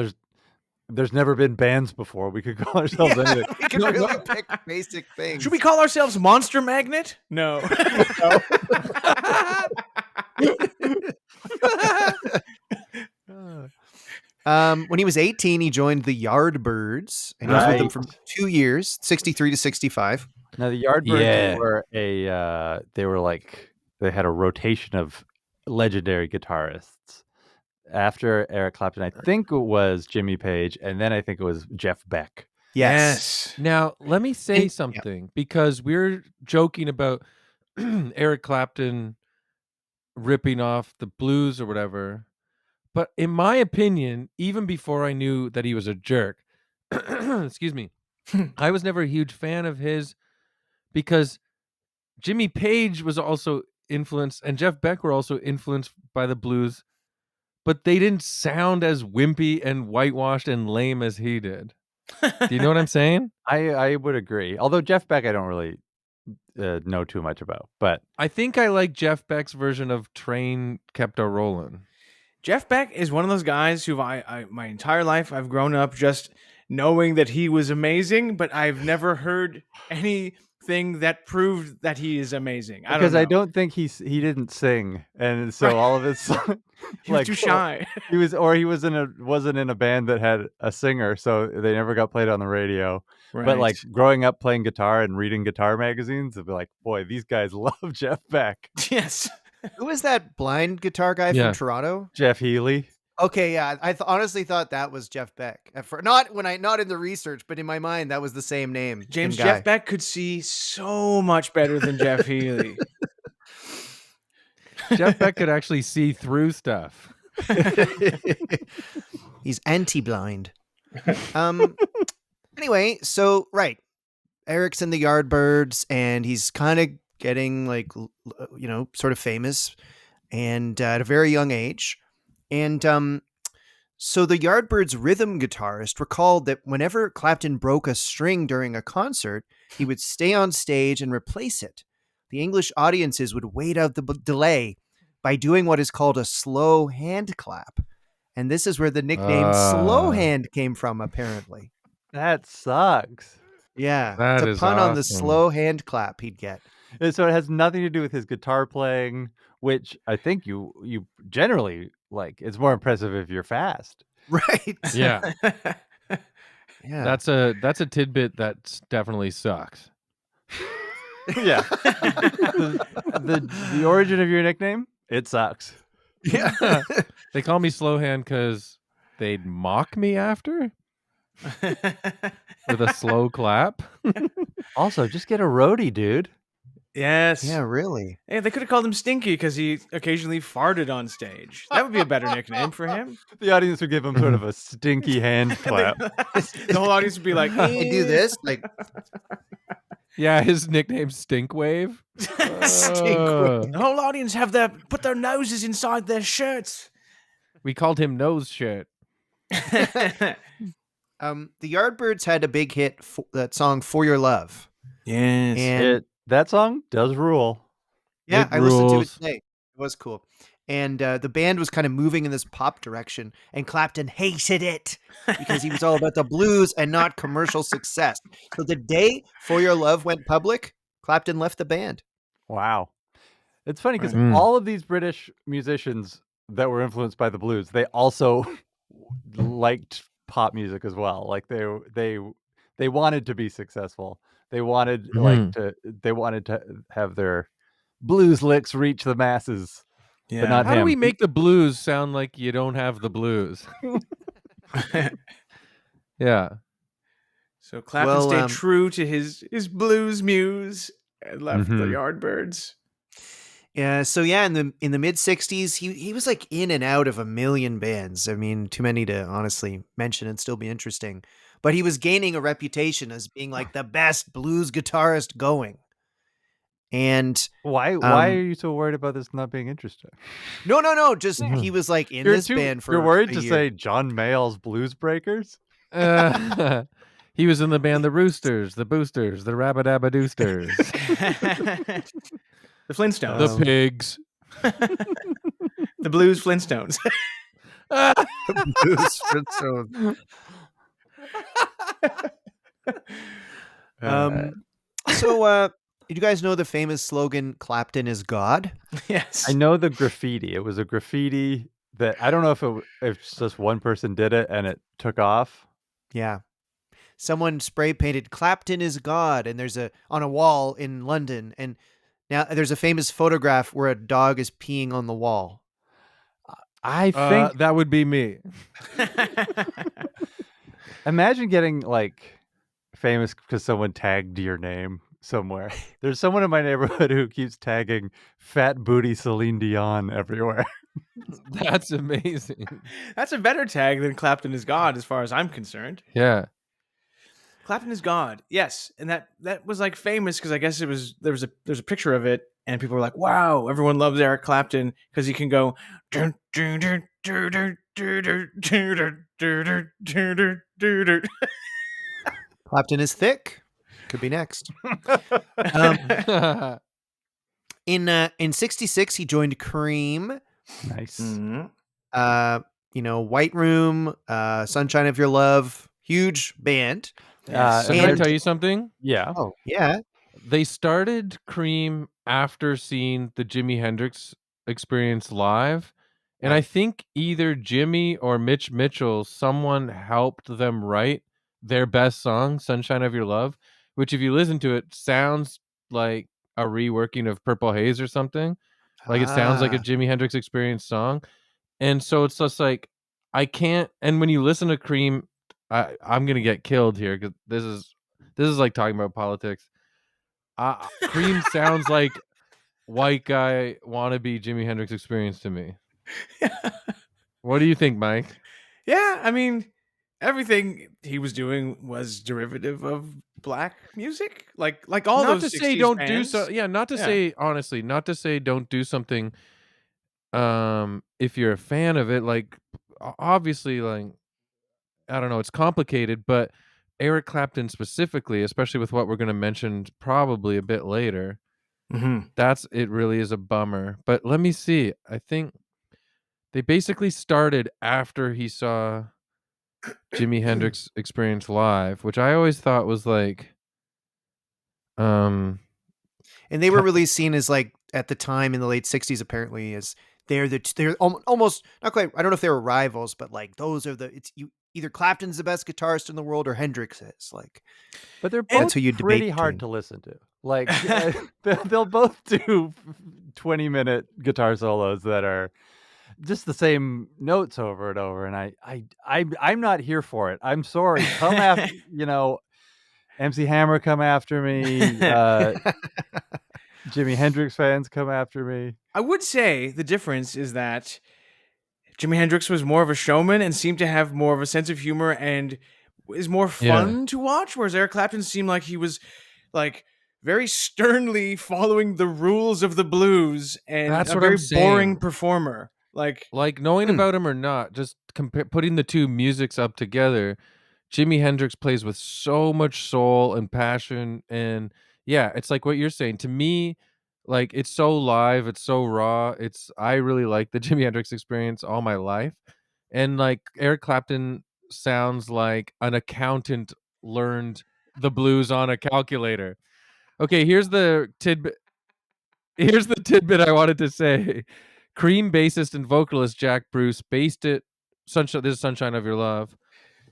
there's never been bands before. We could call ourselves anything. We can really pick basic things. Should we call ourselves Monster Magnet? No. When he was 18, he joined the Yardbirds, and he was with them for 2 years, 63 to 65. Now the Yardbirds Yeah. were they had a rotation of legendary guitarists. After Eric Clapton, I think it was Jimmy Page, and then I think it was Jeff Beck. Yes. Now, let me say And- something because we're joking about Eric Clapton ripping off the blues or whatever. But in my opinion, even before I knew that he was a jerk, excuse me, I was never a huge fan of his because Jimmy Page was also influenced and Jeff Beck were also influenced by the blues. but they didn't sound as wimpy and whitewashed and lame as he did. Do you know what I'm saying? I would agree. Although Jeff Beck, I don't really know too much about, but I think I like Jeff Beck's version of Train Kept a Rollin'. Jeff Beck is one of those guys who I my entire life I've grown up just knowing that he was amazing, but I've never heard anything that proved that he is amazing. because I don't know. don't think he didn't sing, and so Right. all of his He was too shy. he wasn't in a band that had a singer, so they never got played on the radio. But like growing up playing guitar and reading guitar magazines, it'd be like, boy, these guys love Jeff Beck. Yes. Who is that blind guitar guy Yeah. from Toronto? Jeff Healy. Okay, yeah, I honestly thought that was Jeff Beck. Not in the research, but in my mind that was the same name. James and guy. Jeff Beck could see so much better than Jeff Healy. Jeff Beck could actually see through stuff. He's anti-blind. Anyway, so right, Eric's in the Yardbirds, and he's kind of getting like, sort of famous, and at a very young age. And so the Yardbirds' rhythm guitarist recalled that whenever Clapton broke a string during a concert, he would stay on stage and replace it. The English audiences would wait out the delay by doing what is called a slow hand clap. And this is where the nickname Slow Hand came from, apparently. That sucks. Yeah, That it's a is pun on the awesome. slow hand clap he'd get. And so it has nothing to do with his guitar playing, which I think you generally like. It's more impressive if you're fast. Right. Yeah, Yeah. that's a tidbit that definitely sucks. Yeah. the origin of your nickname? It sucks. Yeah. They call me Slowhand because they'd mock me after with a slow clap. Also, just get a roadie, dude. Yes. Yeah, really. Hey, they could have called him Stinky because he occasionally farted on stage. That would be a better nickname for him. The audience would give him sort of a stinky hand clap. The whole audience would be like, I do this like Yeah, his nickname's Stink Wave. Stink The whole audience put their noses inside their shirts. We called him Nose Shit. the Yardbirds had a big hit, that song "For Your Love." Yes. And That song does rule. yeah, It I listened to it rules. today. It was cool. And the band was kind of moving in this pop direction, and Clapton hated it because he was all about the blues and not commercial success. So the day "For Your Love" went public, Clapton left the band. Wow. It's funny because Right. all of these British musicians that were influenced by the blues, they also liked pop music as well. Like they wanted to be successful. They wanted they wanted to have their blues licks reach the masses. Yeah. But not How do him. we make the blues sound like you don't have the blues? Yeah. So Clapton Well, stayed true to his blues muse and left the Yardbirds. Yeah, so yeah, in the mid '60s, he was like in and out of a million bands. I mean, too many to honestly mention and still be interesting. But he was gaining a reputation as being like the best blues guitarist going. And Why are you so worried about this not being interesting? no, just he was like in this band for You're worried a to year. say John Mayall's Blues Breakers? He was in the band The Roosters, The Boosters, The Rabbit-Abba-Doosters, The Flintstones. The Pigs. The Blues Flintstones. Blues Flintstones. So did you guys know the famous slogan "Clapton is God"? Yes. I know the graffiti. It was a graffiti that I don't know if just one person did it and it took off. Yeah. Someone spray painted "Clapton is God" and there's on a wall in London, and now there's a famous photograph where a dog is peeing on the wall. I think That would be me. imagine getting like famous because someone tagged your name somewhere. There's someone in my neighborhood who keeps tagging Fat Booty Celine Dion everywhere. That's amazing. That's a better tag than Clapton is God, as far as I'm concerned. Yeah. Clapton is God. Yes, and that was like famous because I guess there's a picture of it, and people were like, "Wow, everyone loves Eric Clapton because he can go." Clapton is thick. Could be next. Um, in '66, he joined Cream. Nice. Mhm. White Room, Sunshine of Your Love, huge band. Yes. So can I And- tell you something? Yeah. Oh yeah, They started Cream after seeing the Jimi Hendrix Experience live, and I Right. think either Jimmy or Mitch Mitchell, someone helped them write their best song, "Sunshine of Your Love," which, if you listen to it, sounds like a reworking of Purple Haze or something. Like, it sounds like a Ah. Jimi Hendrix Experience song, and so it's just like I can't. And when you listen to Cream, I'm gonna get killed here because this is like talking about politics. Cream sounds like white guy wannabe Jimi Hendrix Experience to me. What do you think, Mike? Yeah, I mean, everything he was doing was derivative of black music, like all Not those to say 60s don't do bands. so. Yeah, not to Yeah. say honestly, not to say don't do something. If you're a fan of it, like obviously, like I don't know, it's complicated, but Eric Clapton specifically, especially with what we're going to mention probably a bit later, Mm-hmm. that's it. Really is a bummer. But let me see. I think they basically started after he saw Jimi Hendrix Experience live, which I always thought was like, um, And they were really seen as, like, at the time in the late '60s, apparently, as they're almost not quite. I don't know if they were rivals, but like those are it's you. Either Clapton's the best guitarist in the world or Hendrix is. Like, But they're And- both that's who you debate pretty hard between. to listen to. Like they'll both do 20-minute guitar solos that are just the same notes over and over, and I'm not here for it. I'm sorry. Come after, MC Hammer, come after me. Jimi Hendrix fans, come after me. I would say the difference is that Jimi Hendrix was more of a showman and seemed to have more of a sense of humor and is more fun to watch, whereas Eric Clapton seemed like he was like very sternly following the rules of the blues and That's a what very I'm saying. boring performer. Like knowing about him or not, just putting the two musics up together, Jimi Hendrix plays with so much soul and passion, and yeah, it's like what you're saying. To me, like it's so live, it's so raw. I really like the Jimi Hendrix Experience all my life, and like Eric Clapton sounds like an accountant learned the blues on a calculator. Okay, here's the tidbit. Here's the tidbit I wanted to say. Cream bassist and vocalist Jack Bruce based it Sunshine this is Sunshine of Your Love.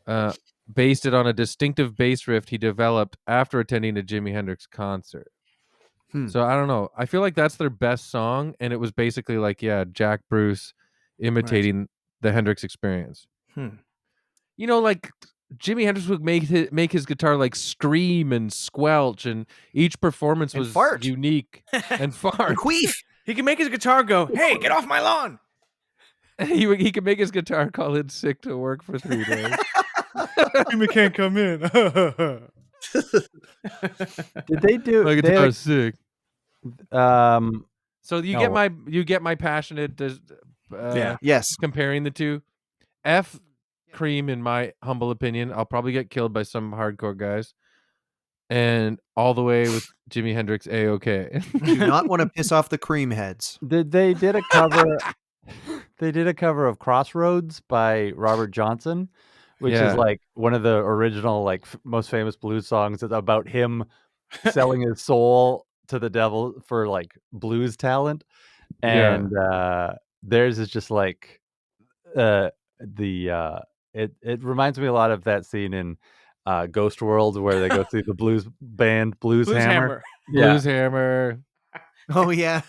Uh based it on a distinctive bass riff he developed after attending a Jimi Hendrix concert. Hmm. So I don't know. I feel like that's their best song, and it was basically like, yeah, Jack Bruce imitating the Hendrix Experience. Like Jimi Hendrix would make his guitar like scream and squelch, and each performance And was fart. unique and fart. Queef. He can make his guitar go, "Hey, get off my lawn!" He could make his guitar call in sick to work for 3 days. Jimmy can't come in. Did they do? My They guitar's sick. So No. you get my passionate Yeah. Yes. comparing the two. F Cream, in my humble opinion. I'll probably get killed by some hardcore guys. And all the way with Jimi Hendrix A-OK. Do not want to piss off the Cream heads. they did a cover. They did a cover of Crossroads by Robert Johnson, which is Yeah. like one of the original, like most famous blues songs. It's about him selling his soul to the devil for like blues talent, Yeah. and theirs is just like it reminds me a lot of that scene in Ghost World where they go see the blues band Blues Hammer. Blues Hammer. Oh yeah.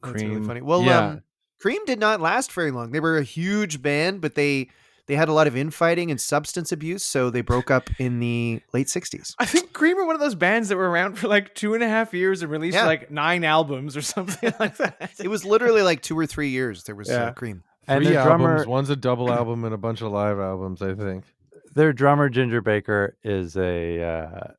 That's really Cream. funny. Well, Yeah. Cream did not last very long. They were a huge band, but they had a lot of infighting and substance abuse, so they broke up in the late '60s. I think Cream are one of those bands that were around for like 2.5 years and released Yeah. like 9 albums or something like that. It was literally like 2 or 3 years there was Yeah. Cream. And 3 the albums, drummer, one's a double album and a bunch of live albums, I think. Their drummer Ginger Baker is a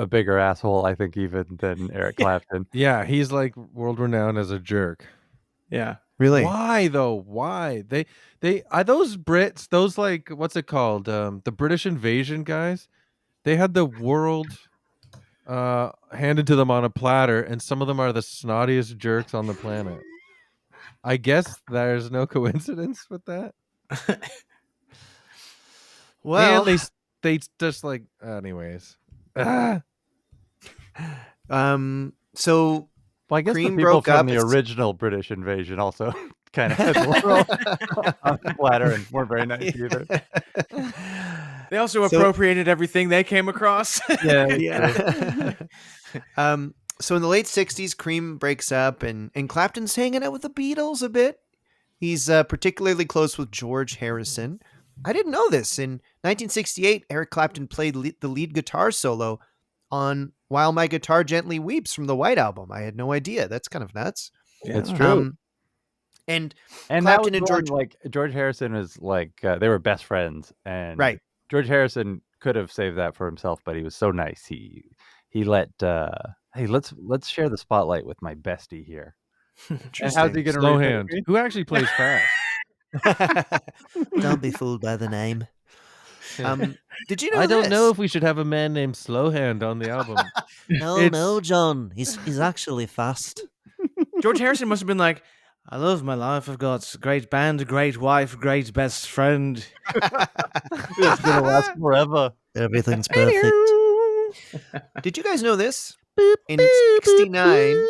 bigger asshole, I think, even than Eric Clapton. Yeah, he's like world renowned as a jerk. Yeah. Really? Why though? Why they are those Brits? Those like what's it called? The British invasion guys. They had the world handed to them on a platter, and some of them are the snottiest jerks on the planet. I guess there's no coincidence with that. Well, And they just like anyways. Ah. so Well, I guess the Cream people broke from up. the original British invasion also kind of had the world on the platter and weren't very nice either. They also So- appropriated everything they came across. Yeah. So in the late 60s, Cream breaks up and Clapton's hanging out with the Beatles a bit. He's particularly close with George Harrison. I didn't know this. In 1968, Eric Clapton played the lead guitar solo on While My Guitar Gently Weeps from the White Album. I had no idea. That's kind of nuts. It's true. And And Clapton that was and when, like, George Harrison was like, they were best friends. And Right. George Harrison could have saved that for himself, but he was so nice. He let, hey, let's share the spotlight with my bestie here. And how's he going to Slow hand. Who actually plays fast? Don't be fooled by the name. Did you know I don't this? know if we should have a man named Slowhand on the album. No, John. He's actually fast. George Harrison must have been like, I love my life. I've got a great band, a great wife, a great best friend. It's going to last forever. Everything's perfect. Did you guys know this? In 69,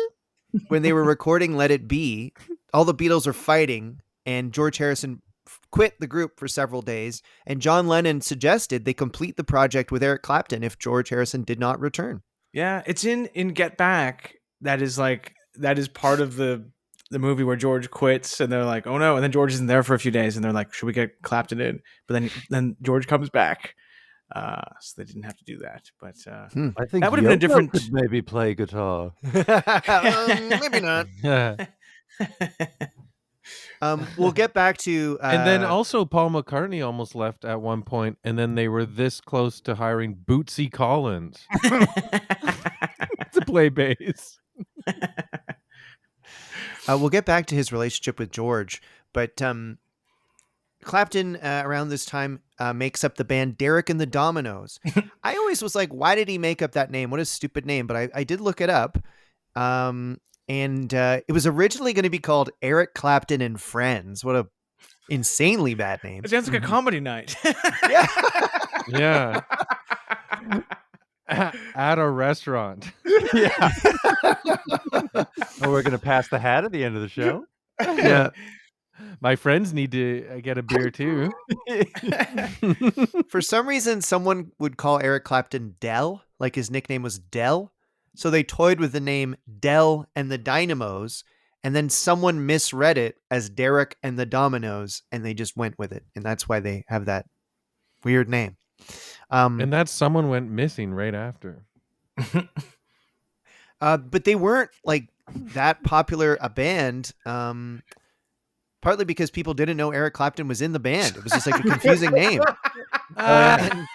when they were recording Let It Be, all the Beatles are fighting, and George Harrison quit the group for several days, and John Lennon suggested they complete the project with Eric Clapton if George Harrison did not return. Yeah, it's in Get Back. That is part of the movie where George quits, and they're like, oh no, and then George isn't there for a few days, and they're like, should we get Clapton in? But then George comes back. So they didn't have to do that. But I think that would have been a different. could maybe play guitar. Maybe not. We'll get back to... And then also Paul McCartney almost left at one point, and then they were this close to hiring Bootsy Collins to play bass. We'll get back to his relationship with George, but Clapton around this time makes up the band Derek and the Dominoes. I always was like, why did he make up that name? What a stupid name! But I did look it up, and it was originally going to be called Eric Clapton and Friends. What a insanely bad name! It sounds like a comedy night. Yeah. Yeah. At a restaurant. Yeah. Oh, we're going to pass the hat at the end of the show. Yeah. My friends need to get a beer too. For some reason, someone would call Eric Clapton Del, like his nickname was Del. So they toyed with the name Del and the Dynamos, and then someone misread it as Derek and the Dominoes, and they just went with it. And that's why they have that weird name. And that someone went missing right after. But they weren't like that popular a band, partly because people didn't know Eric Clapton was in the band. It was just like a confusing name. And,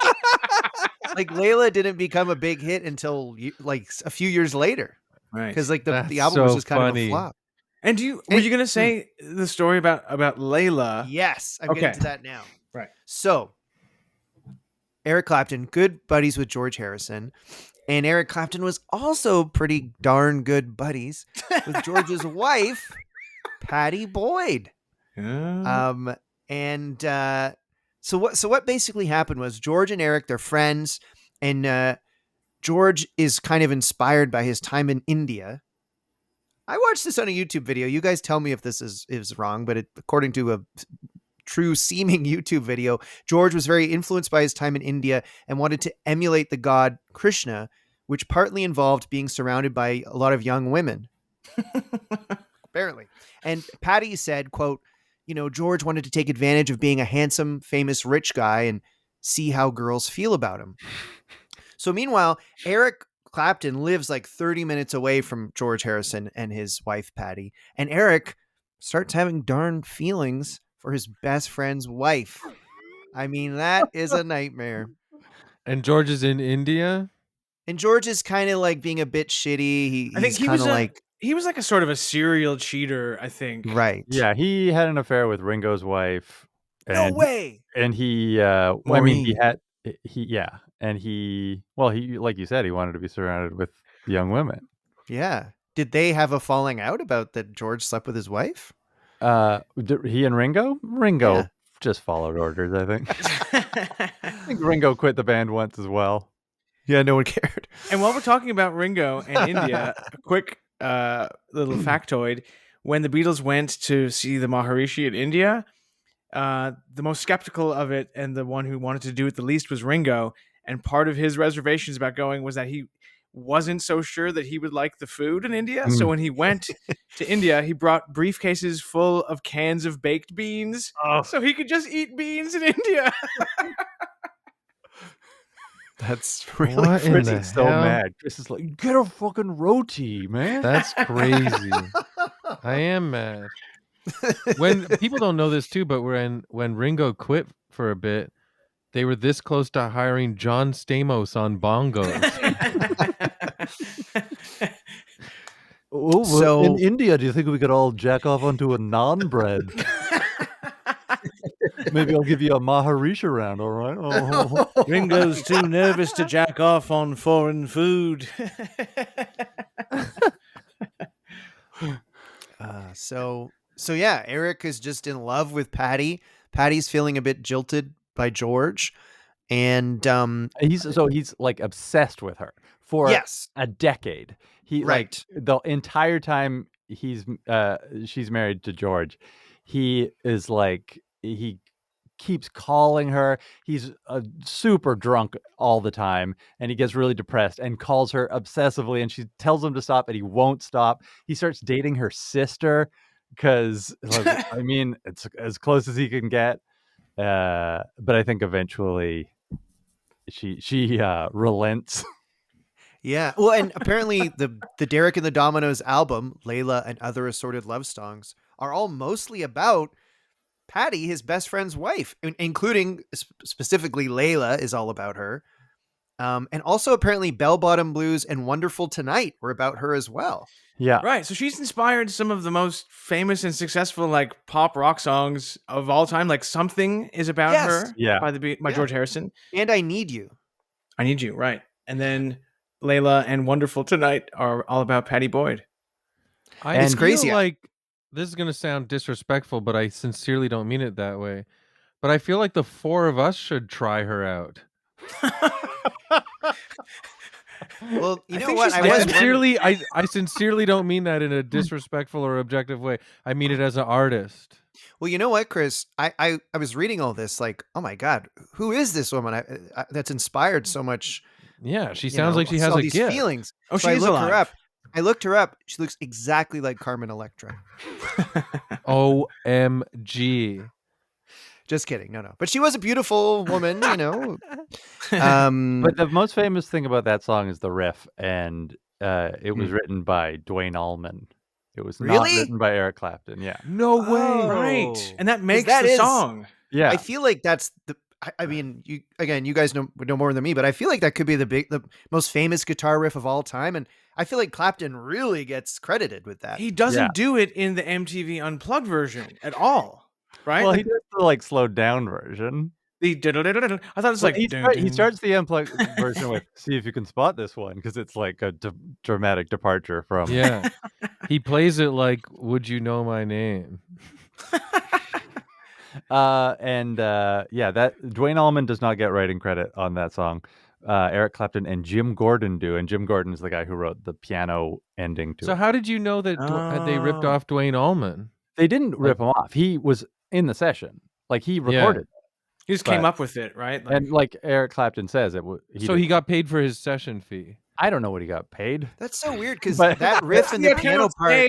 like Layla didn't become a big hit until like a few years later, Right. because like the That's album was so just kind of a funny. flop. And were you gonna say the story about Layla? Yes, I'm Okay. getting to that now. Right. So Eric Clapton, good buddies with George Harrison, and Eric Clapton was also pretty darn good buddies with George's wife, Patty Boyd. Yeah. So what basically happened was George and Eric, they're friends, and George is kind of inspired by his time in India. I watched this on a YouTube video. You guys tell me if this is wrong, but according to a true seeming YouTube video, George was very influenced by his time in India and wanted to emulate the god Krishna, which partly involved being surrounded by a lot of young women. Apparently. And Patty said, quote, George wanted to take advantage of being a handsome, famous, rich guy and see how girls feel about him. So meanwhile, Eric Clapton lives like 30 minutes away from George Harrison and his wife, Patty. And Eric starts having darn feelings for his best friend's wife. I mean, that is a nightmare. And George is in India. And George is kind of like being a bit shitty. I think He's kind of like he was like a sort of a serial cheater, I think. right. Yeah, he had an affair with Ringo's wife. No And way. and he I mean Maureen. he like you said, he wanted to be surrounded with young women. Yeah. Did they have a falling out about that George slept with his wife? He and Ringo? Ringo Yeah. just followed orders, I think. I think Ringo quit the band once as well. Yeah, no one cared. And while we're talking about Ringo and India, a quick little factoid: when the Beatles went to see the Maharishi in India, the most skeptical of it and the one who wanted to do it the least was Ringo. And part of his reservations about going was that he wasn't so sure that he would like the food in India. So when he went to India, he brought briefcases full of cans of baked beans so he could just eat beans in India. That's really What in pretty. the He's so hell? mad. Chris is like, get a fucking roti, man. That's crazy. I am mad. When people don't know this too, but when Ringo quit for a bit, they were this close to hiring John Stamos on bongos. Oh, So- in India, do you think we could all jack off onto a naan bread? Maybe I'll give you a Maharishi round, all right? Oh. Ringo's too nervous to jack off on foreign food. So yeah, Eric is just in love with Patty. Patty's feeling a bit jilted by George, and He's like obsessed with her for yes, a decade. He right. like the entire time she's married to George, he is like he keeps calling her. He's super drunk all the time, and he gets really depressed and calls her obsessively, and she tells him to stop, and he won't stop. He starts dating her sister because I mean it's as close as he can get. But I think eventually she relents. Yeah. Well, and apparently the Derek and the Dominoes album, Layla and Other Assorted Love Songs, are all mostly about Patty, his best friend's wife, including specifically Layla is all about her. And also apparently Bell Bottom Blues and Wonderful Tonight were about her as well. Yeah. Right. So she's inspired some of the most famous and successful like pop rock songs of all time. Like Something is about Yes. her Yeah. by Yeah. George Harrison. And I Need You. I Need You. Right. And then Layla and Wonderful Tonight are all about Patty Boyd. I It's feel crazy. like this is going to sound disrespectful, but I sincerely don't mean it that way. But I feel like the four of us should try her out. Well, you I know think what? she's I dead. was Sincerely, I sincerely don't mean that in a disrespectful or objective way. I mean it as an artist. Well, you know what, Chris? I was reading all this like, oh my God, who is this woman that's inspired so much? Yeah, she you sounds know, like she has all a these gift. feelings. Oh, So she I is looked alive. her up. I looked her up. She looks exactly like Carmen Electra. OMG. Just kidding. No. But she was a beautiful woman, you know. But the most famous thing about that song is the riff, and it was Hmm. written by Dwayne Allman. It was not Really? written by Eric Clapton. Yeah. No way. Oh. Right. And that makes that the is- song. Yeah. I feel like that's the. I mean, you guys know more than me, but I feel like that could be the most famous guitar riff of all time, and I feel like Clapton really gets credited with that. He doesn't Yeah. do it in the MTV Unplugged version at all. Right? Well, he Like, does the like slowed down version. I thought it was Well, like he starts the unplugged version with "See if you can spot this one" because it's like a dramatic departure from. Yeah. He plays it like, would you know my name? That Dwayne Allman does not get writing credit on that song. Eric Clapton and Jim Gordon do, and Jim Gordon is the guy who wrote the piano ending to So it. how did you know that they ripped Oh. off Dwayne Allman? They didn't rip him off. He was in the session, like he Yeah. recorded, He just came but- up with it, right? Like, and like Eric Clapton says, So he got paid for his session fee. I don't know what he got paid. That's so weird because But- that riff and the piano part,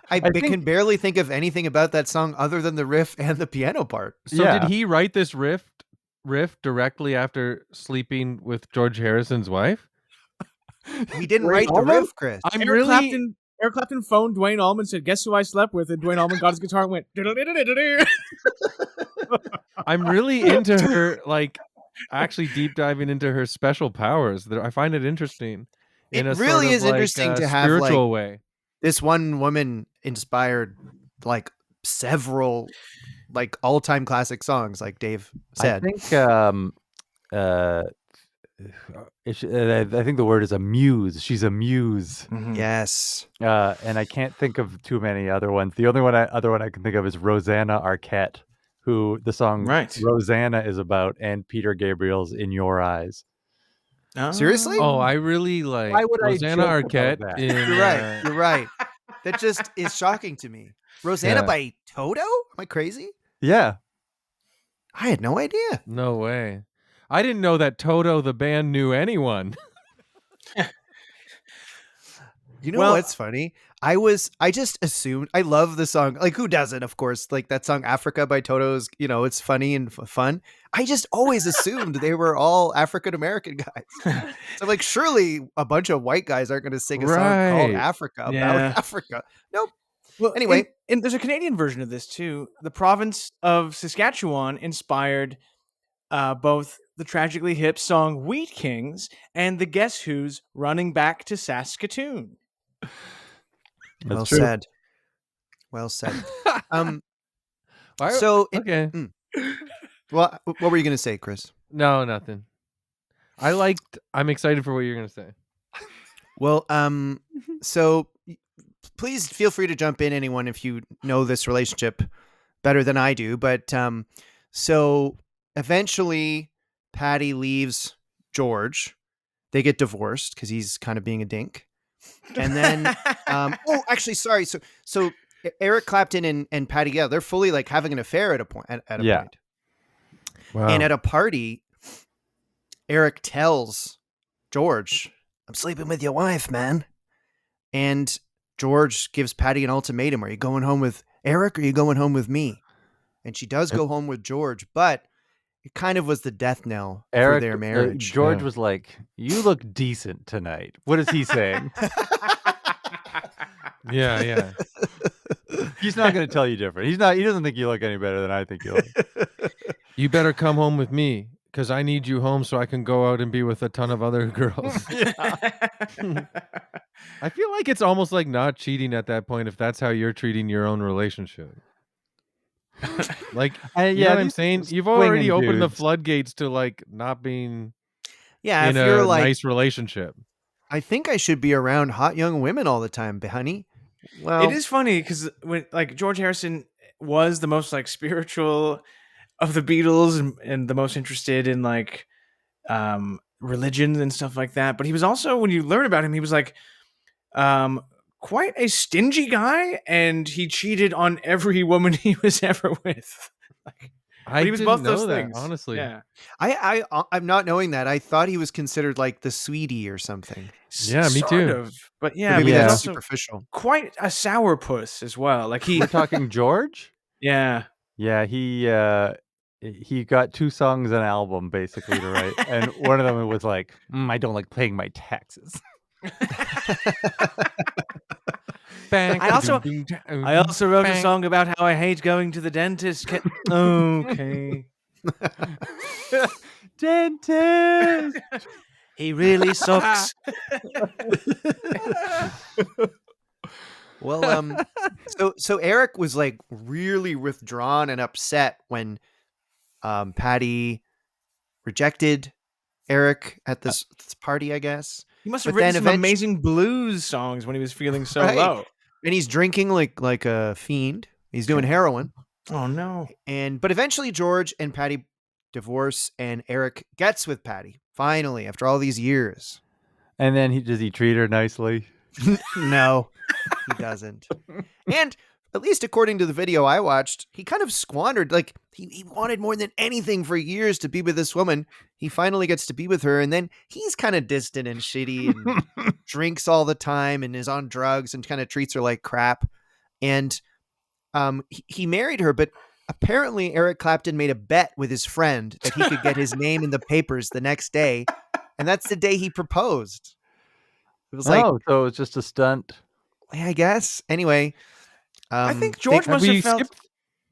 I think- can barely think of anything about that song other than the riff and the piano part. So Yeah. did he write this riff directly after sleeping with George Harrison's wife? He didn't Wait, write the Allman? riff, Chris. I'm Eric Clapton phoned Dwayne Allman, said, "Guess who I slept with?" And Dwayne Allman got his guitar and went. I'm really into her, like, actually deep diving into her special powers. I find it interesting in It a sort really of is like interesting to have like spiritual way. this one woman inspired like several like all-time classic songs, like Dave I said. think uh, I think the word is a muse. She's a muse. Yes. And I can't think of too many other ones. The only other one I can think of is Rosanna Arquette, who the song Right. Rosanna is about, and Peter Gabriel's "In Your Eyes." Seriously? Oh, I really like Why would I Rosanna joke about Arquette that? in You're right. You're right. That just is shocking to me. Rosanna Yeah. by Toto? Am I crazy? Yeah, I had no idea. No way. I didn't know that Toto the band knew anyone. You know Well- what's funny? I just assumed, I love the song. Like, who doesn't, of course? Like that song Africa by Toto is, it's funny and fun. I just always assumed they were all African American guys. So I'm like, surely a bunch of white guys aren't going to sing a song called Right. Africa about Yeah. Africa. Nope. Well, Anyway. and there's a Canadian version of this too. The province of Saskatchewan inspired both the tragically hip song "Wheat Kings" and the Guess Who's "Running Back to Saskatoon." that's Well true. said. Well said. Why- So, okay. well, what were you going to say, Chris? No, nothing. I'm excited for what you're gonna say. Well, so please feel free to jump in, anyone, if you know this relationship better than I do. But so eventually, Patty leaves George. They get divorced because he's kind of being a dink. And then, oh, actually, sorry. So Eric Clapton and Patty, yeah, they're fully like having an affair at a point. At a Yeah. point. Wow. And at a party, Eric tells George, "I'm sleeping with your wife, man." And George gives Patty an ultimatum. Are you going home with Eric or are you going home with me? And she does go home with George, but it kind of was the death knell for their marriage. George Yeah. was like, "You look decent tonight." What is he saying? yeah. He's not going to tell you different. He doesn't think you look any better than I think you look. You better come home with me because I need you home so I can go out and be with a ton of other girls. I feel like it's almost like not cheating at that point if that's how you're treating your own relationship. Like, And you know what I'm these saying? You've swinging already opened the dudes. floodgates to like not being Yeah, in if you're a like, nice relationship. I think I should be around hot young women all the time, honey. Well, It is funny because when like George Harrison was the most like spiritual of the Beatles and the most interested in like religion and stuff like that, but he was also, when you learn about him, he was like quite a stingy guy, and he cheated on every woman he was ever with. Like, I he was didn't both know those that, things. honestly. Yeah, I'm not knowing that. I thought he was considered like the sweetie or something. Yeah, me sort too. of. But But yeah, maybe but he's that's also superficial. quite a sourpuss as well. Like he, We're talking George? yeah. Yeah, he got 2 songs an album basically to write, and one of them was like, "I don't like paying my taxes." I also wrote a song about how I hate going to the dentist. Okay. Dentist. He really sucks. Well, so Eric was like really withdrawn and upset when Patty rejected Eric at this party, I guess. He must But have written then some amazing blues songs when he was feeling so Right. low. And he's drinking like a fiend. He's doing heroin. Oh no. But eventually George and Patty divorce, and Eric gets with Patty finally after all these years. And then does he treat her nicely? No, he doesn't. And at least according to the video I watched, he kind of squandered, like he wanted more than anything for years to be with this woman. He finally gets to be with her, and then he's kind of distant and shitty and drinks all the time and is on drugs and kind of treats her like crap. And he married her, but apparently Eric Clapton made a bet with his friend that he could get his name in the papers the next day, and that's the day he proposed. It was like, So it's just a stunt. I guess. Anyway, I think George must have felt.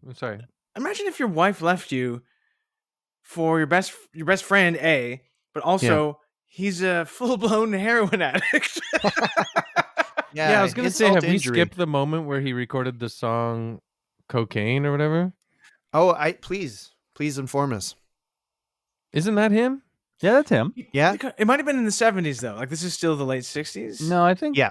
I'm sorry. imagine if your wife left you for your best friend A, but also he's a full blown heroin addict. Yeah, I was gonna say, insult have we injury. skipped the moment where he recorded the song "Cocaine" or whatever? Oh, please inform us. Isn't that him? Yeah, that's him. Yeah? It might have been in the 70s though. Like this is still the late 60s. No, I think. Yeah.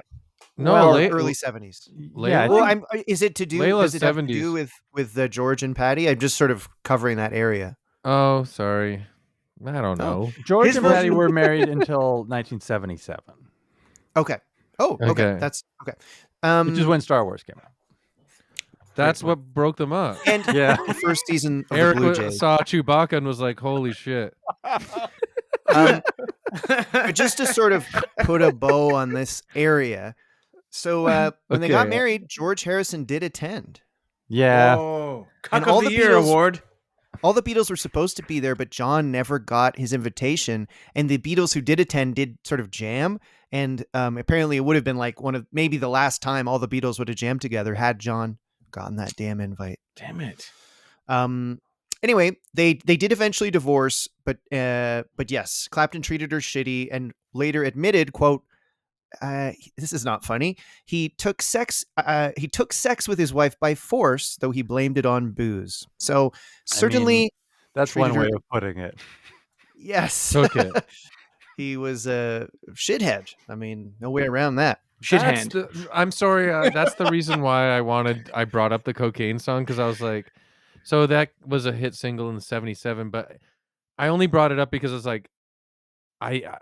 No, Well, Early 70s. Yeah, I Layla? Well, think is it to do? Layla's Does it have to do 70s. with George and Patty? I'm just sort of covering that area. Oh, sorry. I don't Oh. know. George His and Patty version- were married until 1977, Okay. Oh, okay. Okay. That's okay. which is when Star Wars came out. That's what broke them up. and Yeah. the first season of Eric the Blue Jays. saw Chewbacca and was like, "Holy shit!" But just to sort of put a bow on this area, so when they got Okay. married, George Harrison did attend. Yeah. Oh, And Cuck all of the the Year Beatles- award. All the Beatles were supposed to be there, but John never got his invitation. And the Beatles who did attend did sort of jam. And apparently it would have been like maybe the last time all the Beatles would have jammed together had John gotten that damn invite. Damn it. Anyway, they did eventually divorce, but yes, Clapton treated her shitty and later admitted, quote, this is not funny. He took sex with his wife by force, though he blamed it on booze. So certainly, That's one treated her- way of putting it. yes, Took it. he was a shithead. I mean, no way around that. Shit That's hand. I'm sorry. That's the reason why I brought up the cocaine song, because I was like, so that was a hit single in '77, but I only brought it up because it's like, I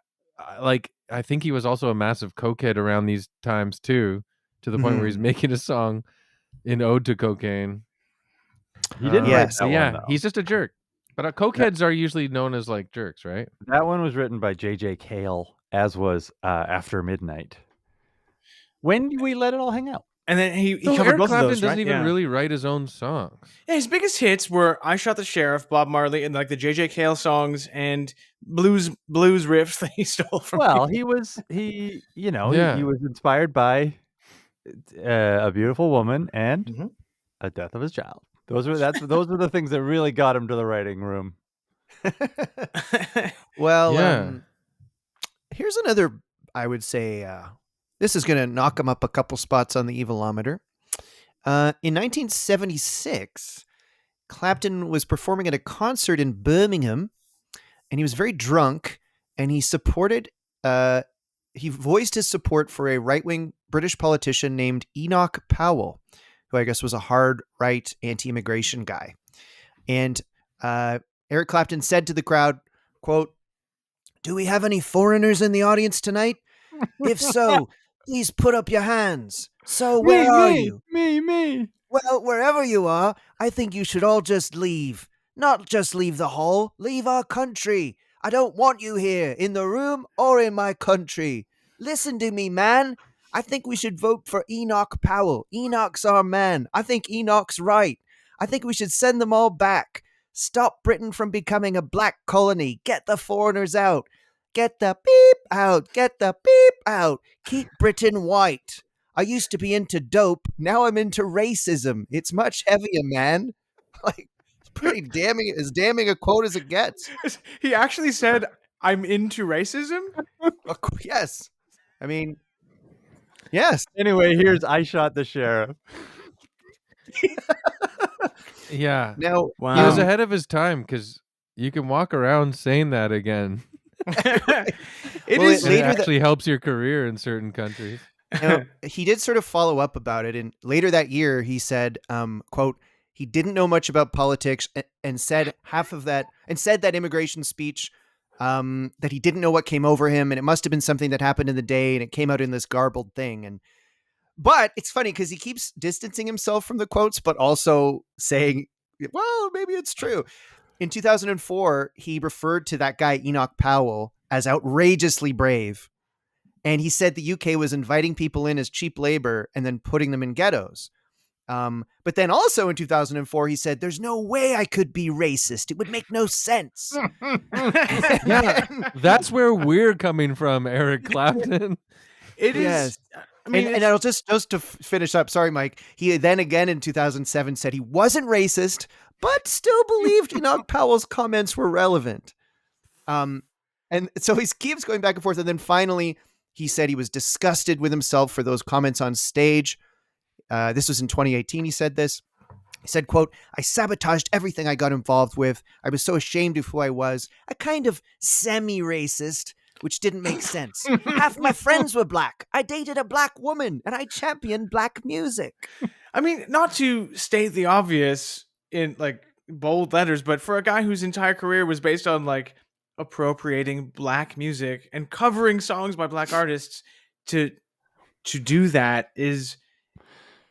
think he was also a massive cokehead around these times too, to the point where he's making a song in ode to cocaine. He didn't Yeah. write that So one, yeah, though. he's just a jerk. But cokeheads are usually known as like jerks, right? That one was written by J.J. Cale, as was After Midnight. When do we let it all hang out? And then he So covered Eric both Clapton of those, doesn't right? even Yeah. really write his own songs. Yeah, his biggest hits were "I Shot the Sheriff," Bob Marley, and like the J.J. Cale songs and blues riffs that he stole from. Well, people. he Yeah. was inspired by a beautiful woman and Mhm. a death of his child. Those are the things that really got him to the writing room. Well, Yeah. here's another. I would say this is going to knock him up a couple spots on the evilometer. In 1976, Clapton was performing at a concert in Birmingham, and he was very drunk, and he voiced his support for a right-wing British politician named Enoch Powell, who I guess was a hard right anti-immigration guy. And Eric Clapton said to the crowd, quote, "Do we have any foreigners in the audience tonight? If so, please put up your hands. So where are you? Me. Well, wherever you are, I think you should all just leave. Not just leave the hall, leave our country. I don't want you here, in the room or in my country. Listen to me, man. I think we should vote for Enoch Powell. Enoch's our man. I think Enoch's right. I think we should send them all back. Stop Britain from becoming a black colony. Get the foreigners out. Get the beep out. Get the beep out. Keep Britain white. I used to be into dope. Now I'm into racism. It's much heavier, man." Like, it's pretty damning, as damning a quote as it gets. He actually said, "I'm into racism." Yes. I mean, yes. Anyway, here's I Shot the Sheriff. Yeah. Now, Wow. He was ahead of his time, because you can walk around saying that again. It Well, is. And it Later that- actually helps your career in certain countries. now, he did sort of follow up about it. And later that year, he said, quote, he didn't know much about politics and said that immigration speech, that he didn't know what came over him. And it must have been something that happened in the day. And it came out in this garbled thing. But it's funny because he keeps distancing himself from the quotes, but also saying, well, maybe it's true. In 2004, he referred to that guy, Enoch Powell, as outrageously brave. And he said the UK was inviting people in as cheap labor and then putting them in ghettos. But then also in 2004, he said, "There's no way I could be racist. It would make no sense." Yeah, that's where we're coming from, Eric Clapton. It Yes. is. I mean, And I'll just to finish up. Sorry, Mike. He then again in 2007 said he wasn't racist, but still believed Enoch Powell's comments were relevant. And so he keeps going back and forth, and then finally he said he was disgusted with himself for those comments on stage. This was in 2018. He said this. He said, quote, "I sabotaged everything I got involved with. I was so ashamed of who I was, a kind of semi-racist, which didn't make sense. Half my friends were black. I dated a black woman, and I championed black music." I mean, not to state the obvious in like bold letters, but for a guy whose entire career was based on like appropriating black music and covering songs by black artists, to do that is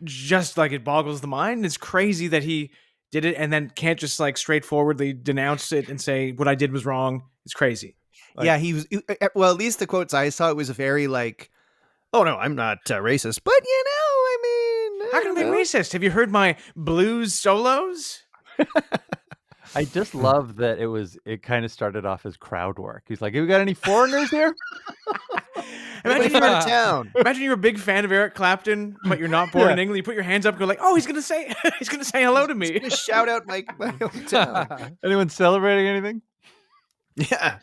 just like, it boggles the mind. It's crazy that he did it and then can't just like straightforwardly denounce it and say what I did was wrong. It's crazy. Like, Yeah, he was. Well, at least the quotes I saw, it was a very like, "Oh no, I'm not racist," but I mean, how can I be racist? Have you heard my blues solos? I just love that it kind of started off as crowd work. He's like, "Have we got any foreigners here?" Anybody from out of town? Imagine you're a big fan of Eric Clapton, but you're not born in England. You put your hands up and go like, "Oh, he's gonna say hello to me." Just shout out my hometown. Anyone celebrating anything? Yeah.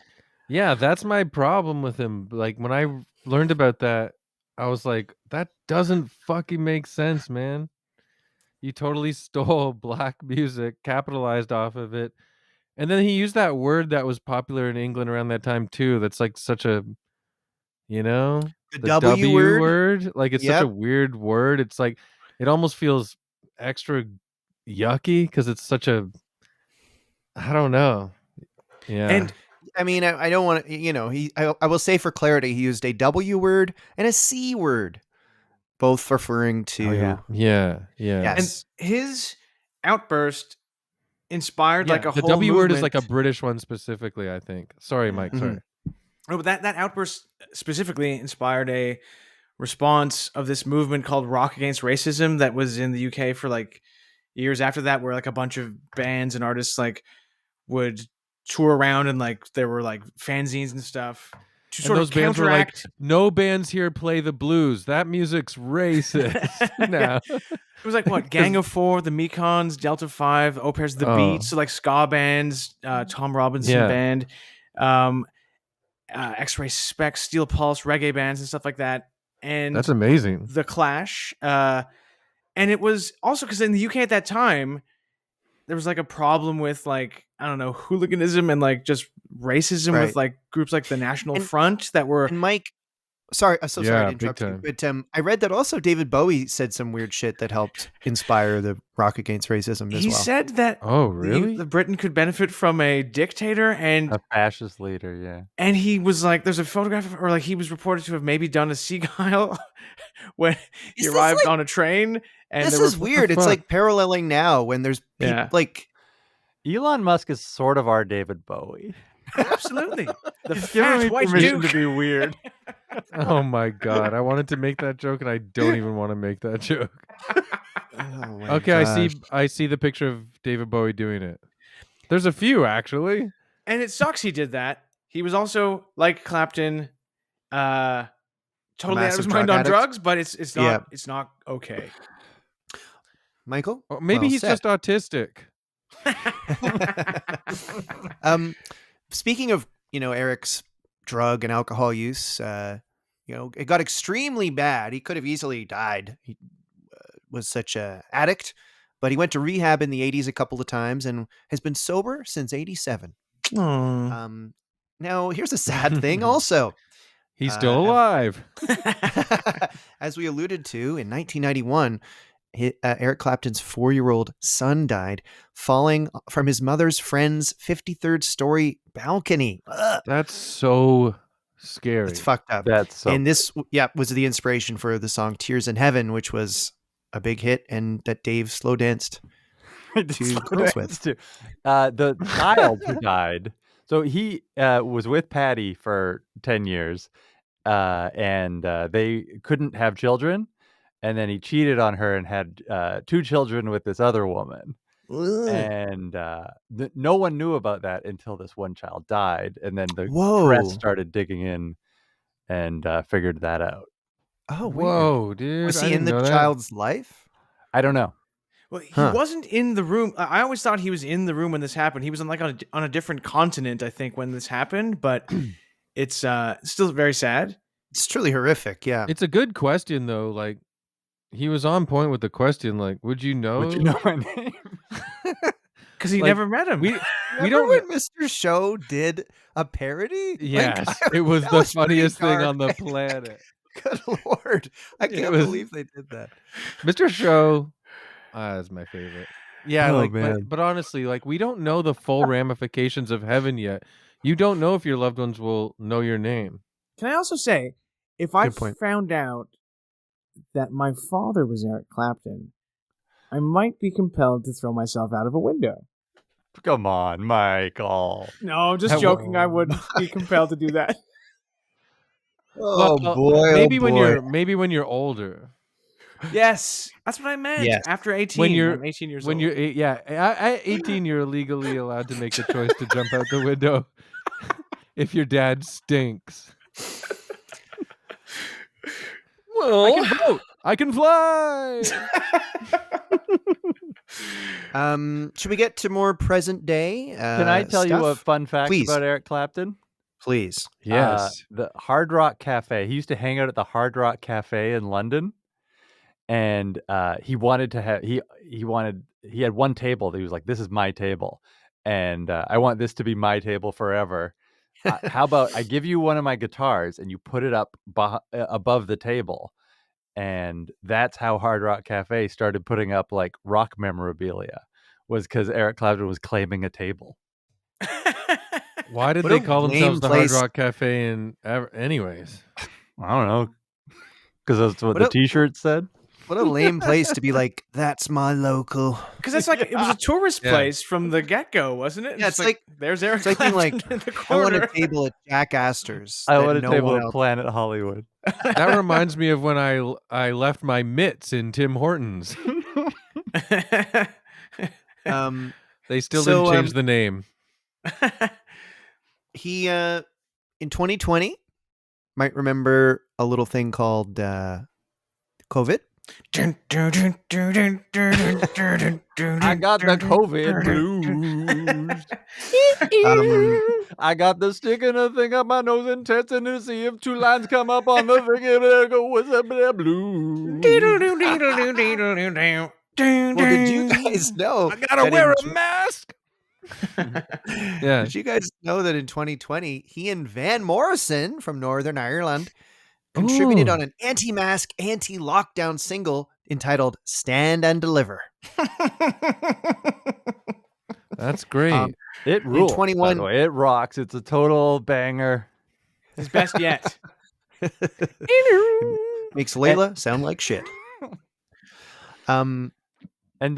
Yeah, that's my problem with him. Like when I learned about that, I was like, that doesn't fucking make sense, man. You totally stole black music, capitalized off of it. And then he used that word that was popular in England around that time too. That's like such a, The the W word. Like it's such a weird word. It's like it almost feels extra yucky because it's such a, I don't know. Yeah. And I mean, I don't want to, I will say for clarity, he used a W word and a C word, both referring to. Oh, yeah. yeah. Yes. and his outburst inspired like a the whole W word is movement. like a British one specifically, I think. Sorry, Mike. Sorry. Oh, but that outburst specifically inspired a response of this movement called Rock Against Racism that was in the UK for like years after that, where like a bunch of bands and artists like would tour around and like there were like fanzines and stuff to And sort those of bands were like, counteract. no bands here play the blues. That music's racist. Yeah. No. It was like what, Gang of Four, the Mekons, Delta 5, Au Pairs, the Oh. Beats, so like ska bands, Tom Robinson Yeah. band, X-Ray Specs, Steel Pulse, reggae bands and stuff like that. And That's amazing. The Clash. And it was also because in the UK at that time, there was like a problem with like, I don't know, hooliganism and like just racism with like groups like the National Front that were. And Mike, sorry, I'm so sorry to big interrupt you, time. but I read that also David Bowie said some weird shit that helped inspire the Rock Against Racism as He well. said that Oh, really? the Britain could benefit from a dictator, and A fascist leader, yeah. and he was like, there's a photograph of, or like he was reported to have maybe done a sea guile when he Is this arrived like- on a train. And This there is were, weird. It's fuck? like paralleling now when there's people Yeah. like Elon Musk is sort of our David Bowie. absolutely the He's giving fat me white permission duke. to be weird. Oh my god. I wanted to make that joke and I don't even want to make that joke. Okay, I see the picture of David Bowie doing it. There's a few actually. And it sucks he did that. He was also like Clapton, totally out of massive his mind drug on addict. drugs, but it's not it's not okay. Michael. Or maybe Well he's said. just autistic. Speaking of Eric's drug and alcohol use, it got extremely bad. He could have easily died. He was such a addict, but he went to rehab in the 80s a couple of times and has been sober since 87. Now here's a sad thing also. He's still alive. As we alluded to, in 1991, Eric Clapton's 4-year-old son died falling from his mother's friend's 53rd story balcony. Ugh, That's so scary. it's fucked up. That's so. And this, was the inspiration for the song "Tears in Heaven," which was a big hit, and that Dave slow danced to girls with. The child who died. So he was with Patty for 10 years, and they couldn't have children. And then he cheated on her and had 2 children with this other woman. And no one knew about that until this one child died. And then the Whoa. press started digging in and figured that out. Oh, weird. Whoa, dude! Was I he in didn't the know that. child's life? I don't know. Well, he Huh. wasn't in the room. I always thought he was in the room when this happened. He was on a different continent, I think, when this happened. But it's still very sad. It's truly horrific. Yeah. It's a good question though. Like he was on point with the question. Like, would you know? Would you know my name? Because he Like, never met him. We Remember don't. when Mr. Show did a parody? Yes, Like, it was that the was pretty funniest thing dark. on the planet. Good Lord. I It can't was- believe they did that. Mr. Show is my favorite. Yeah, Oh, like, man. but honestly, like, we don't know the full ramifications of heaven yet. You don't know if your loved ones will know your name. Can I also say, if I Good point. found out that my father was Eric Clapton, I might be compelled to throw myself out of a window. Come on, Michael. No, I'm just That joking. I wouldn't be compelled to do that. Oh, Well, boy. maybe oh, when boy. you're older. Yes, that's what I meant. Yes. After 18, When you're I'm 18 years when old. you're at 18, you're legally allowed to make the choice to jump out the window if your dad stinks. Well, I can vote. I can fly. should we get to more present day? Can I tell you a stuff? fun fact Please. about Eric Clapton? Please. The Hard Rock Cafe. He used to hang out at the Hard Rock Cafe in London, and he wanted to have he had one table that he was like, "This is my table, and I want this to be my table forever." How about I give you one of my guitars and you put it up above the table? And that's how Hard Rock Cafe started putting up like rock memorabilia, was because Eric Clapton was claiming a table. Why did What they a call lame themselves the Hard place. Rock Cafe anyways? I don't know, because that's what the T-shirt said. What a lame place to be like, that's my local. Because that's like it was a tourist Yeah. place from the get-go, wasn't it? Yeah, it's like there's Eric it's like being Clapton like, in the I want corner. a table at Jack Astor's. I that want a no table one at else- Planet Hollywood. That reminds me of when I left my mitts in Tim Hortons. They still So, didn't change the name. He in 2020 might remember a little thing called COVID. I got the COVID blues. I got the stick in a thing up my nose and testing to see if two lines come up on the thing and there go what's up with that blues. Well, did you guys know? I gotta that wear in a mask. Yeah. Did you guys know that in 2020 he and Van Morrison from Northern Ireland contributed Ooh. on an anti-mask, anti-lockdown single entitled "Stand and Deliver"? That's great. It rules. 21 by the way. It rocks. It's a total banger. His best yet. Makes Layla sound like shit. And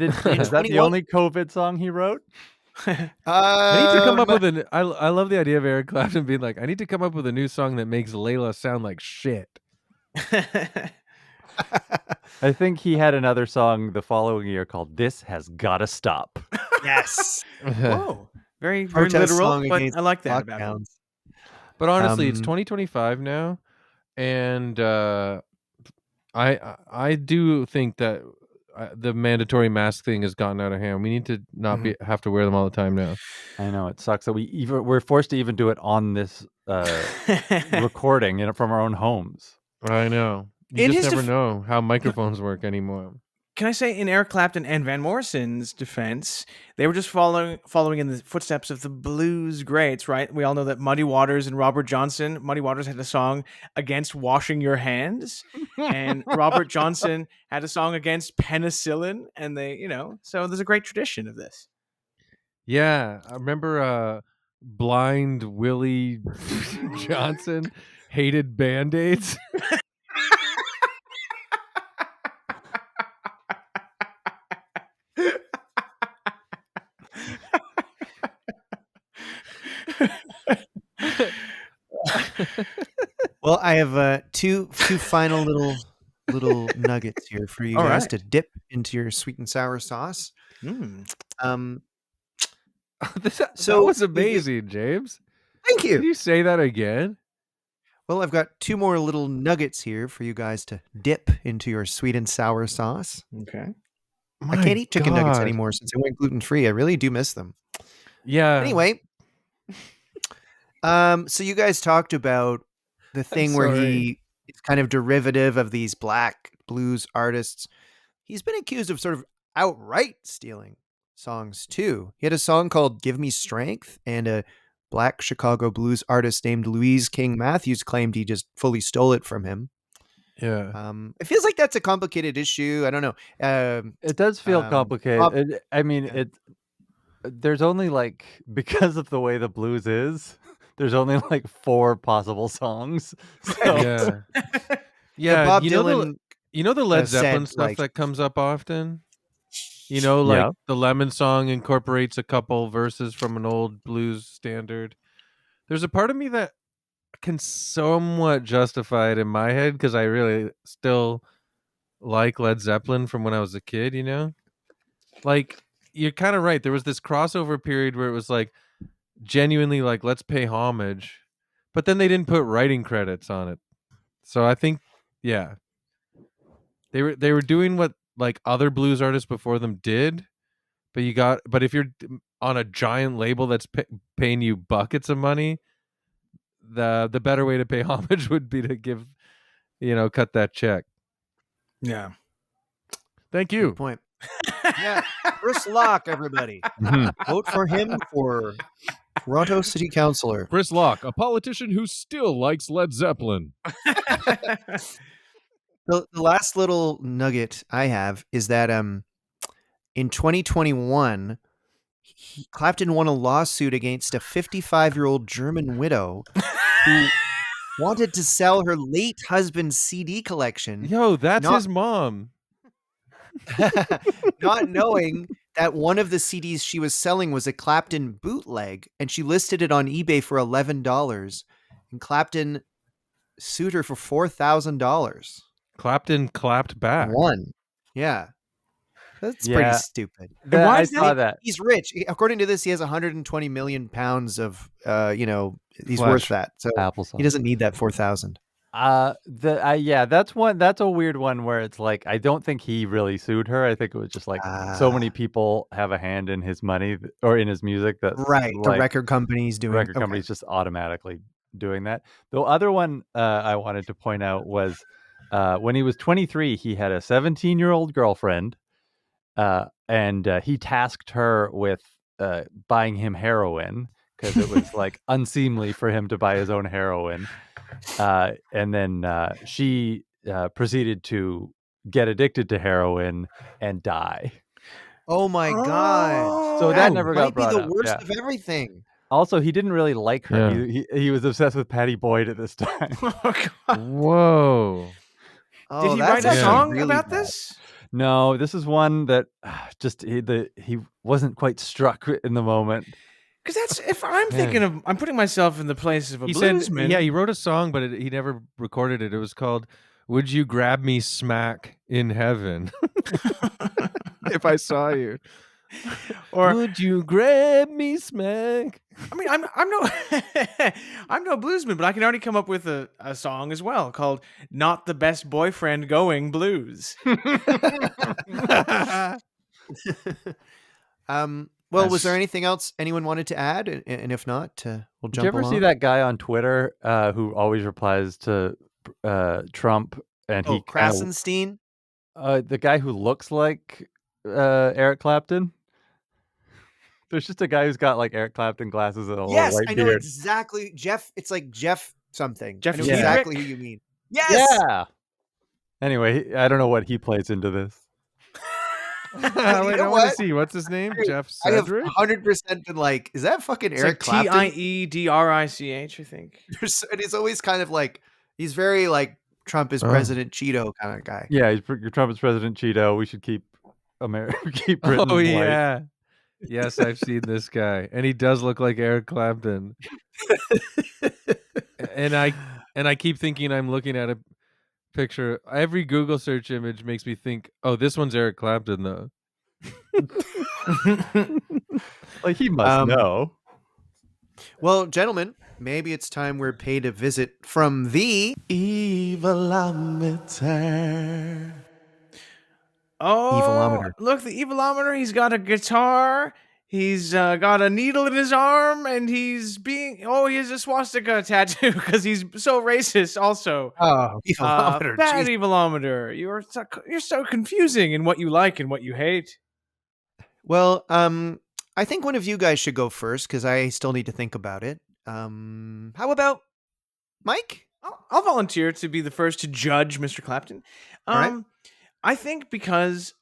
is that the 21 only COVID song he wrote? I need to come up with I love the idea of Eric Clapton being like, I need to come up with a new song that makes Layla sound like shit. I think he had another song the following year called "This Has Gotta Stop." Yes. Whoa. Very Protest literal, song but against I like that about him. lockdowns. But honestly, it's Um, 2025 now, and I do think that the mandatory mask thing has gotten out of hand. We need to not have to wear them all the time now. I know it sucks that we're forced to even do it on this recording, from our own homes. I know. You In just his never def- know how microphones work anymore. Can I say, in Eric Clapton and Van Morrison's defense, they were just following in the footsteps of the blues greats, right? We all know that Muddy Waters and Robert Johnson. Muddy Waters had a song against washing your hands, and Robert Johnson had a song against penicillin, and so there's a great tradition of this. Yeah, I remember blind Willie Johnson hated Band-Aids. Well, I have two final little nuggets here for you All guys right. to dip into your sweet and sour sauce. Mm. that So was amazing, James. Thank Can you. you say that again? Well, I've got 2 more little nuggets here for you guys to dip into your sweet and sour sauce. Okay. I My can't eat chicken nuggets God. anymore since I went gluten-free. I really do miss them. Yeah. Anyway, so you guys talked about the thing where sorry. he is kind of derivative of these black blues artists. He's been accused of sort of outright stealing songs too. He had a song called Give Me Strength, and a black Chicago blues artist named Louise King Matthews claimed he just fully stole it from him. Yeah. It feels like that's a complicated issue. I don't know. It does feel Bob- complicated. I mean, yeah. there's only like because of the way the blues is, there's only like 4 possible songs. So Yeah. Yeah. Bob You know Dylan the Led said, Zeppelin stuff like, that comes up often? You know, like Yeah. the Lemon Song incorporates a couple verses from an old blues standard. There's a part of me that can somewhat justify it in my head because I really still like Led Zeppelin from when I was a kid, you know? Like, you're kind of right. There was this crossover period where it was like genuinely like, let's pay homage, but then they didn't put writing credits on it. So I think, yeah, they were doing what like other blues artists before them did, but if you're on a giant label that's paying you buckets of money, the better way to pay homage would be to give, cut that check. Yeah. Thank good you. point. Yeah, Chris Locke, everybody. Mhm. Vote for him for Toronto City Councillor. Chris Locke, a politician who still likes Led Zeppelin. The last little nugget I have is that in 2021, Clapton won a lawsuit against a 55-year-old German widow who wanted to sell her late husband's CD collection, Yo, that's Not- his mom. not knowing that one of the CDs she was selling was a Clapton bootleg, and she listed it on eBay for $11, and Clapton sued her for $4,000. Clapton clapped back. Won. Yeah. That's Yeah. pretty stupid. why I is saw that. He's rich. According to this, he has 120 million pounds of, he's Flesh. worth that. So Applesauce. he doesn't need that 4,000. That's a weird one where it's like I don't think he really sued her. I think it was just like so many people have a hand in his money or in his music that Right. The like, record company's doing record companies just automatically doing that. The other one I wanted to point out was when he was 23, he had a 17-year-old girlfriend, and he tasked her with buying him heroin because it was like unseemly for him to buy his own heroin. And then she proceeded to get addicted to heroin and die. Oh my God. So that never got might be brought the up. worst Yeah. of everything. Also, he didn't really like her. Yeah. He was obsessed with Patty Boyd at this time. Oh, God. Whoa. Oh, Did he that's write a actually song really about bad. this? No, this is one that just he wasn't quite struck in the moment. Because that's if I'm thinking of, I'm putting myself in the place of a He said, bluesman. yeah, he wrote a song, but he never recorded it. It was called "Would You Grab Me Smack in Heaven?" If I saw you. Or Would you grab me smack? I mean, I'm no I'm no bluesman, but I can already come up with a song as well called "Not the Best Boyfriend Going Blues." Well, was there That's- anything else anyone wanted to add? And if not, we'll Did jump you ever along. see that guy on Twitter who always replies to Trump and Oh, he kinda- Krasenstein? the guy who looks like Eric Clapton? There's just a guy who's got like Eric Clapton glasses and a Yes, little white I know beard. exactly. Jeff, it's like Jeff something. Jeff I know Friedrich? exactly who you mean. Yes. Yeah. Anyway, I don't know what he plays into this. Wait, know I want to what? see. What's his name? Jeff I have Cedric? 100% been like, is that fucking It's Eric like Clapton? TIEDRICH, I think. And he's always kind of like, he's very like Trump is Oh. President Cheeto kind of guy. Yeah, Trump is President Cheeto. We should keep keep Britain Oh white. yeah. Yes, I've seen this guy, and he does look like Eric Clapton. and I keep thinking I'm looking at a picture. Every Google search image makes me think, oh, this one's Eric Clapton though. Like he must know. Well, gentlemen, maybe it's time we're paid a visit from the Evilometer. Oh, Evilometer. look, the evilometer. He's got a guitar. He's got a needle in his arm, and he's being. Oh, he has a swastika tattoo because he's so racist. Also, Oh, Evilometer. bad Jeez. evilometer. You're so confusing in what you like and what you hate. Well, I think one of you guys should go first because I still need to think about it. How about Mike? I'll volunteer to be the first to judge Mr. Clapton. All right. I think because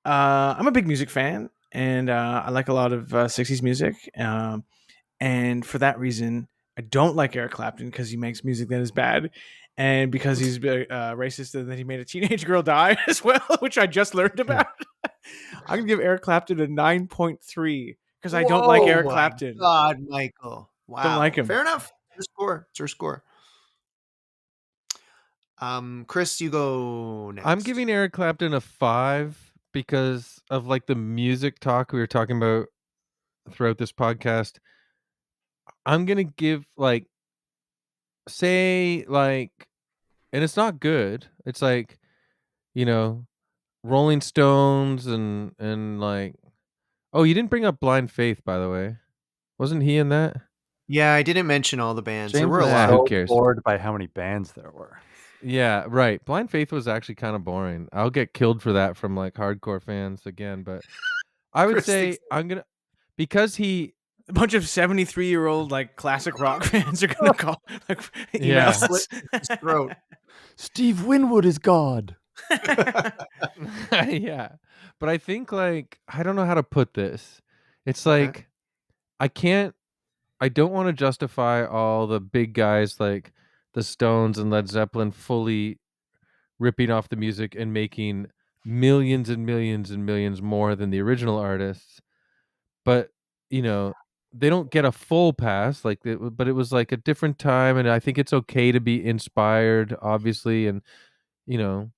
I'm a big music fan and I like a lot of 60s music. And for that reason, I don't like Eric Clapton because he makes music that is bad. And because he's racist and that he made a teenage girl die as well, which I just learned about. I'm going to give Eric Clapton a 9.3 because I don't like Whoa, Eric my Clapton. God, Michael. Wow. Don't like him. Fair enough. It's your score. Chris, you go next. I'm giving Eric Clapton a 5 because of like the music talk we were talking about throughout this podcast. I'm gonna give like say like, and it's not good. It's like, you know, Rolling Stones and like, oh, you didn't bring up Blind Faith, by the way. Wasn't he in that? Yeah, I didn't mention all the bands. There James were a was lot. Who so cares? bored by how many bands there were. Yeah, right. Blind Faith was actually kind of boring. I'll get killed for that from like hardcore fans again, but I would Chris say thinks- I'm gonna because he A bunch of 73-year-old like classic rock fans are gonna call like email Yeah. us. His throat. Steve Winwood is God. yeah. But I think like I don't know how to put this. It's Okay. like I don't want to justify all the big guys like the Stones and Led Zeppelin fully ripping off the music and making millions and millions and millions more than the original artists. But, you know, they don't get a full pass but it was like a different time, and I think it's okay to be inspired obviously, and you know,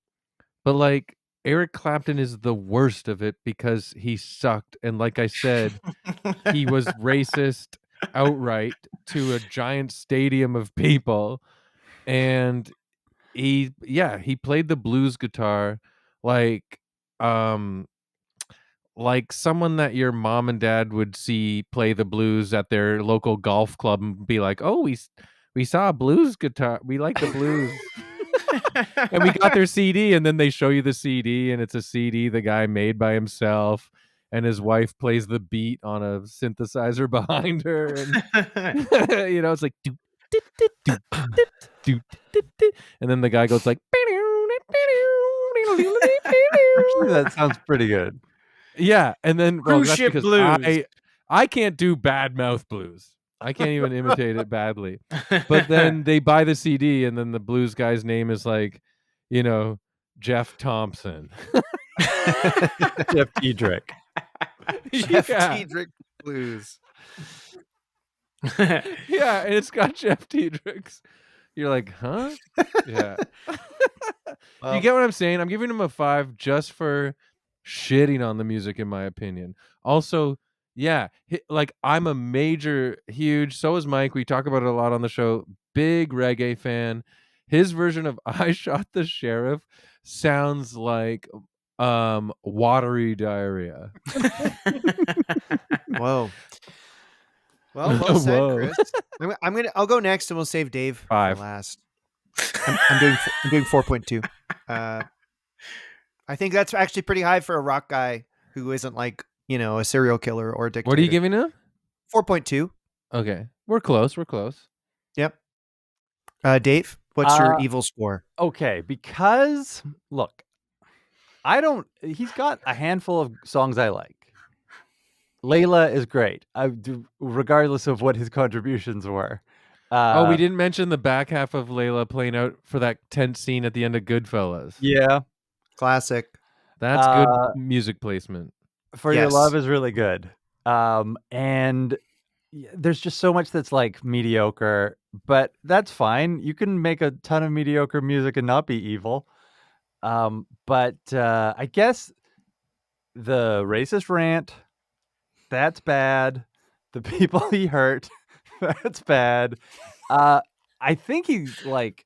but like Eric Clapton is the worst of it because he sucked, and like I said, he was racist outright to a giant stadium of people, and he played the blues guitar like um like someone that your mom and dad would see play the blues at their local golf club and be like, "Oh, we saw a blues guitar. We like the blues." And we got their CD, and then they show you the CD, and it's a CD the guy made by himself, and his wife plays the beat on a synthesizer behind her, and you know, it's like do, do, do, do, do, do, do, do. And then the guy goes like Actually, that sounds pretty good. yeah, and then well, Cruise that's ship because blues. I can't do bad mouth blues. I can't even imitate it badly. But then they buy the CD, and then the blues guy's name is like, you know, Jeff Thompson. Jeff Diedrich. Jeff Yeah. Diedrich Blues. Yeah, and it's got Jeff Diedrich's. You're like, huh? Yeah. Well, You get what I'm saying? I'm giving him a 5 just for shitting on the music, in my opinion. Also, yeah, like I'm a huge, so is Mike. We talk about it a lot on the show. Big reggae fan. His version of I Shot the Sheriff sounds like watery diarrhea. Whoa. Well said, Whoa. Chris. I'll go next, and we'll save Dave 5. for last. I'm doing 4.2. I think that's actually pretty high for a rock guy who isn't like, you know, a serial killer or a dictator. What are you giving him? 4.2. Okay. We're close. We're close. Yep. Dave, what's your evil score? Okay, because look, he's got a handful of songs I like. Layla is great, regardless of what his contributions were. Oh, we didn't mention the back half of Layla playing out for that tense scene at the end of Goodfellas. Yeah. Classic. That's good music placement. For Your Yes. Love is really good. And there's just so much that's like mediocre, but that's fine. You can make a ton of mediocre music and not be evil. But I guess the racist rant, that's bad. The people he hurt, That's bad. I think he's like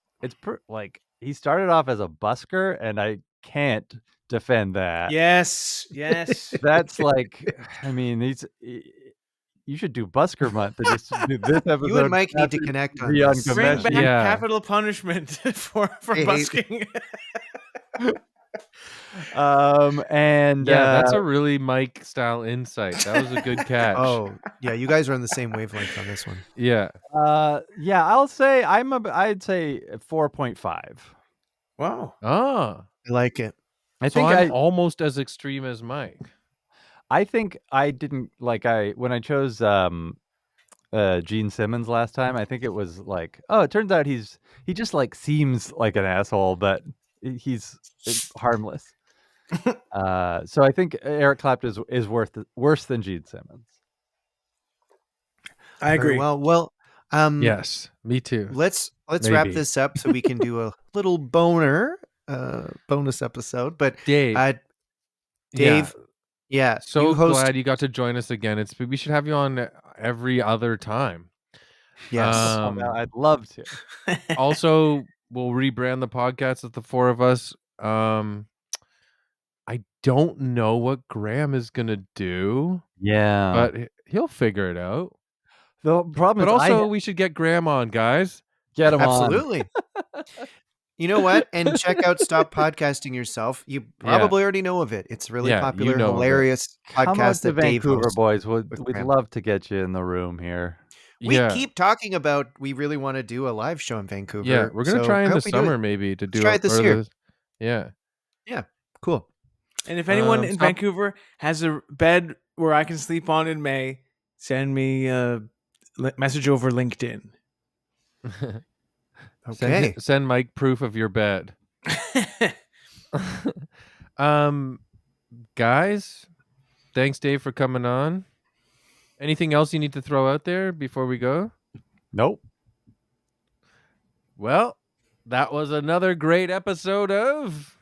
he started off as a busker, and I can't defend that. Yes, yes. That's like, I mean, you should do busker month and just do this episode. You and Mike need to after connect on be this. Bring back Yeah. capital punishment for Hey, busking. And Yeah, that's a really Mike style insight. That was a good catch. Oh, yeah, you guys are on the same wavelength on this one. Yeah. yeah, I'd say 4.5. Wow. Ah. I like it. I So think I'm almost as extreme as Mike. I think I didn't when I chose Gene Simmons last time. I think it was like, oh, it turns out he just like seems like an asshole, but he's harmless. So I think Eric Clapton is worse than Gene Simmons. I agree. Very well, Yes, me too. let's wrap Maybe. this up so we can do a little bonus episode. But Dave. Dave, yeah, So you host. glad you got to join us again. We should have you on every other time. Yes. I'd love to. Also, we'll rebrand the podcast of the four of us. I don't know what Graham is gonna do, Yeah, but he'll figure it out. the problem But is also, we should get Graham on, guys. get him on. Absolutely. You know what? And check out Stop Podcasting Yourself. You probably already know of it. It's a really Yeah, popular, you know of it. hilarious Come out podcast to that Dave Vancouver, hosts. boys. with We'd Graham. love to get you in the room here. We Yeah. keep talking about we really want to do a live show in Vancouver. Yeah, we're gonna so try I in the hope we do it. summer maybe to do try it this or year. the- Yeah. Cool. And if anyone in stop- Vancouver has a bed where I can sleep on in May, send me a message over LinkedIn. Okay. Send Mike proof of your bed. Guys, thanks Dave for coming on. Anything else you need to throw out there before we go? Nope. Well, that was another great episode of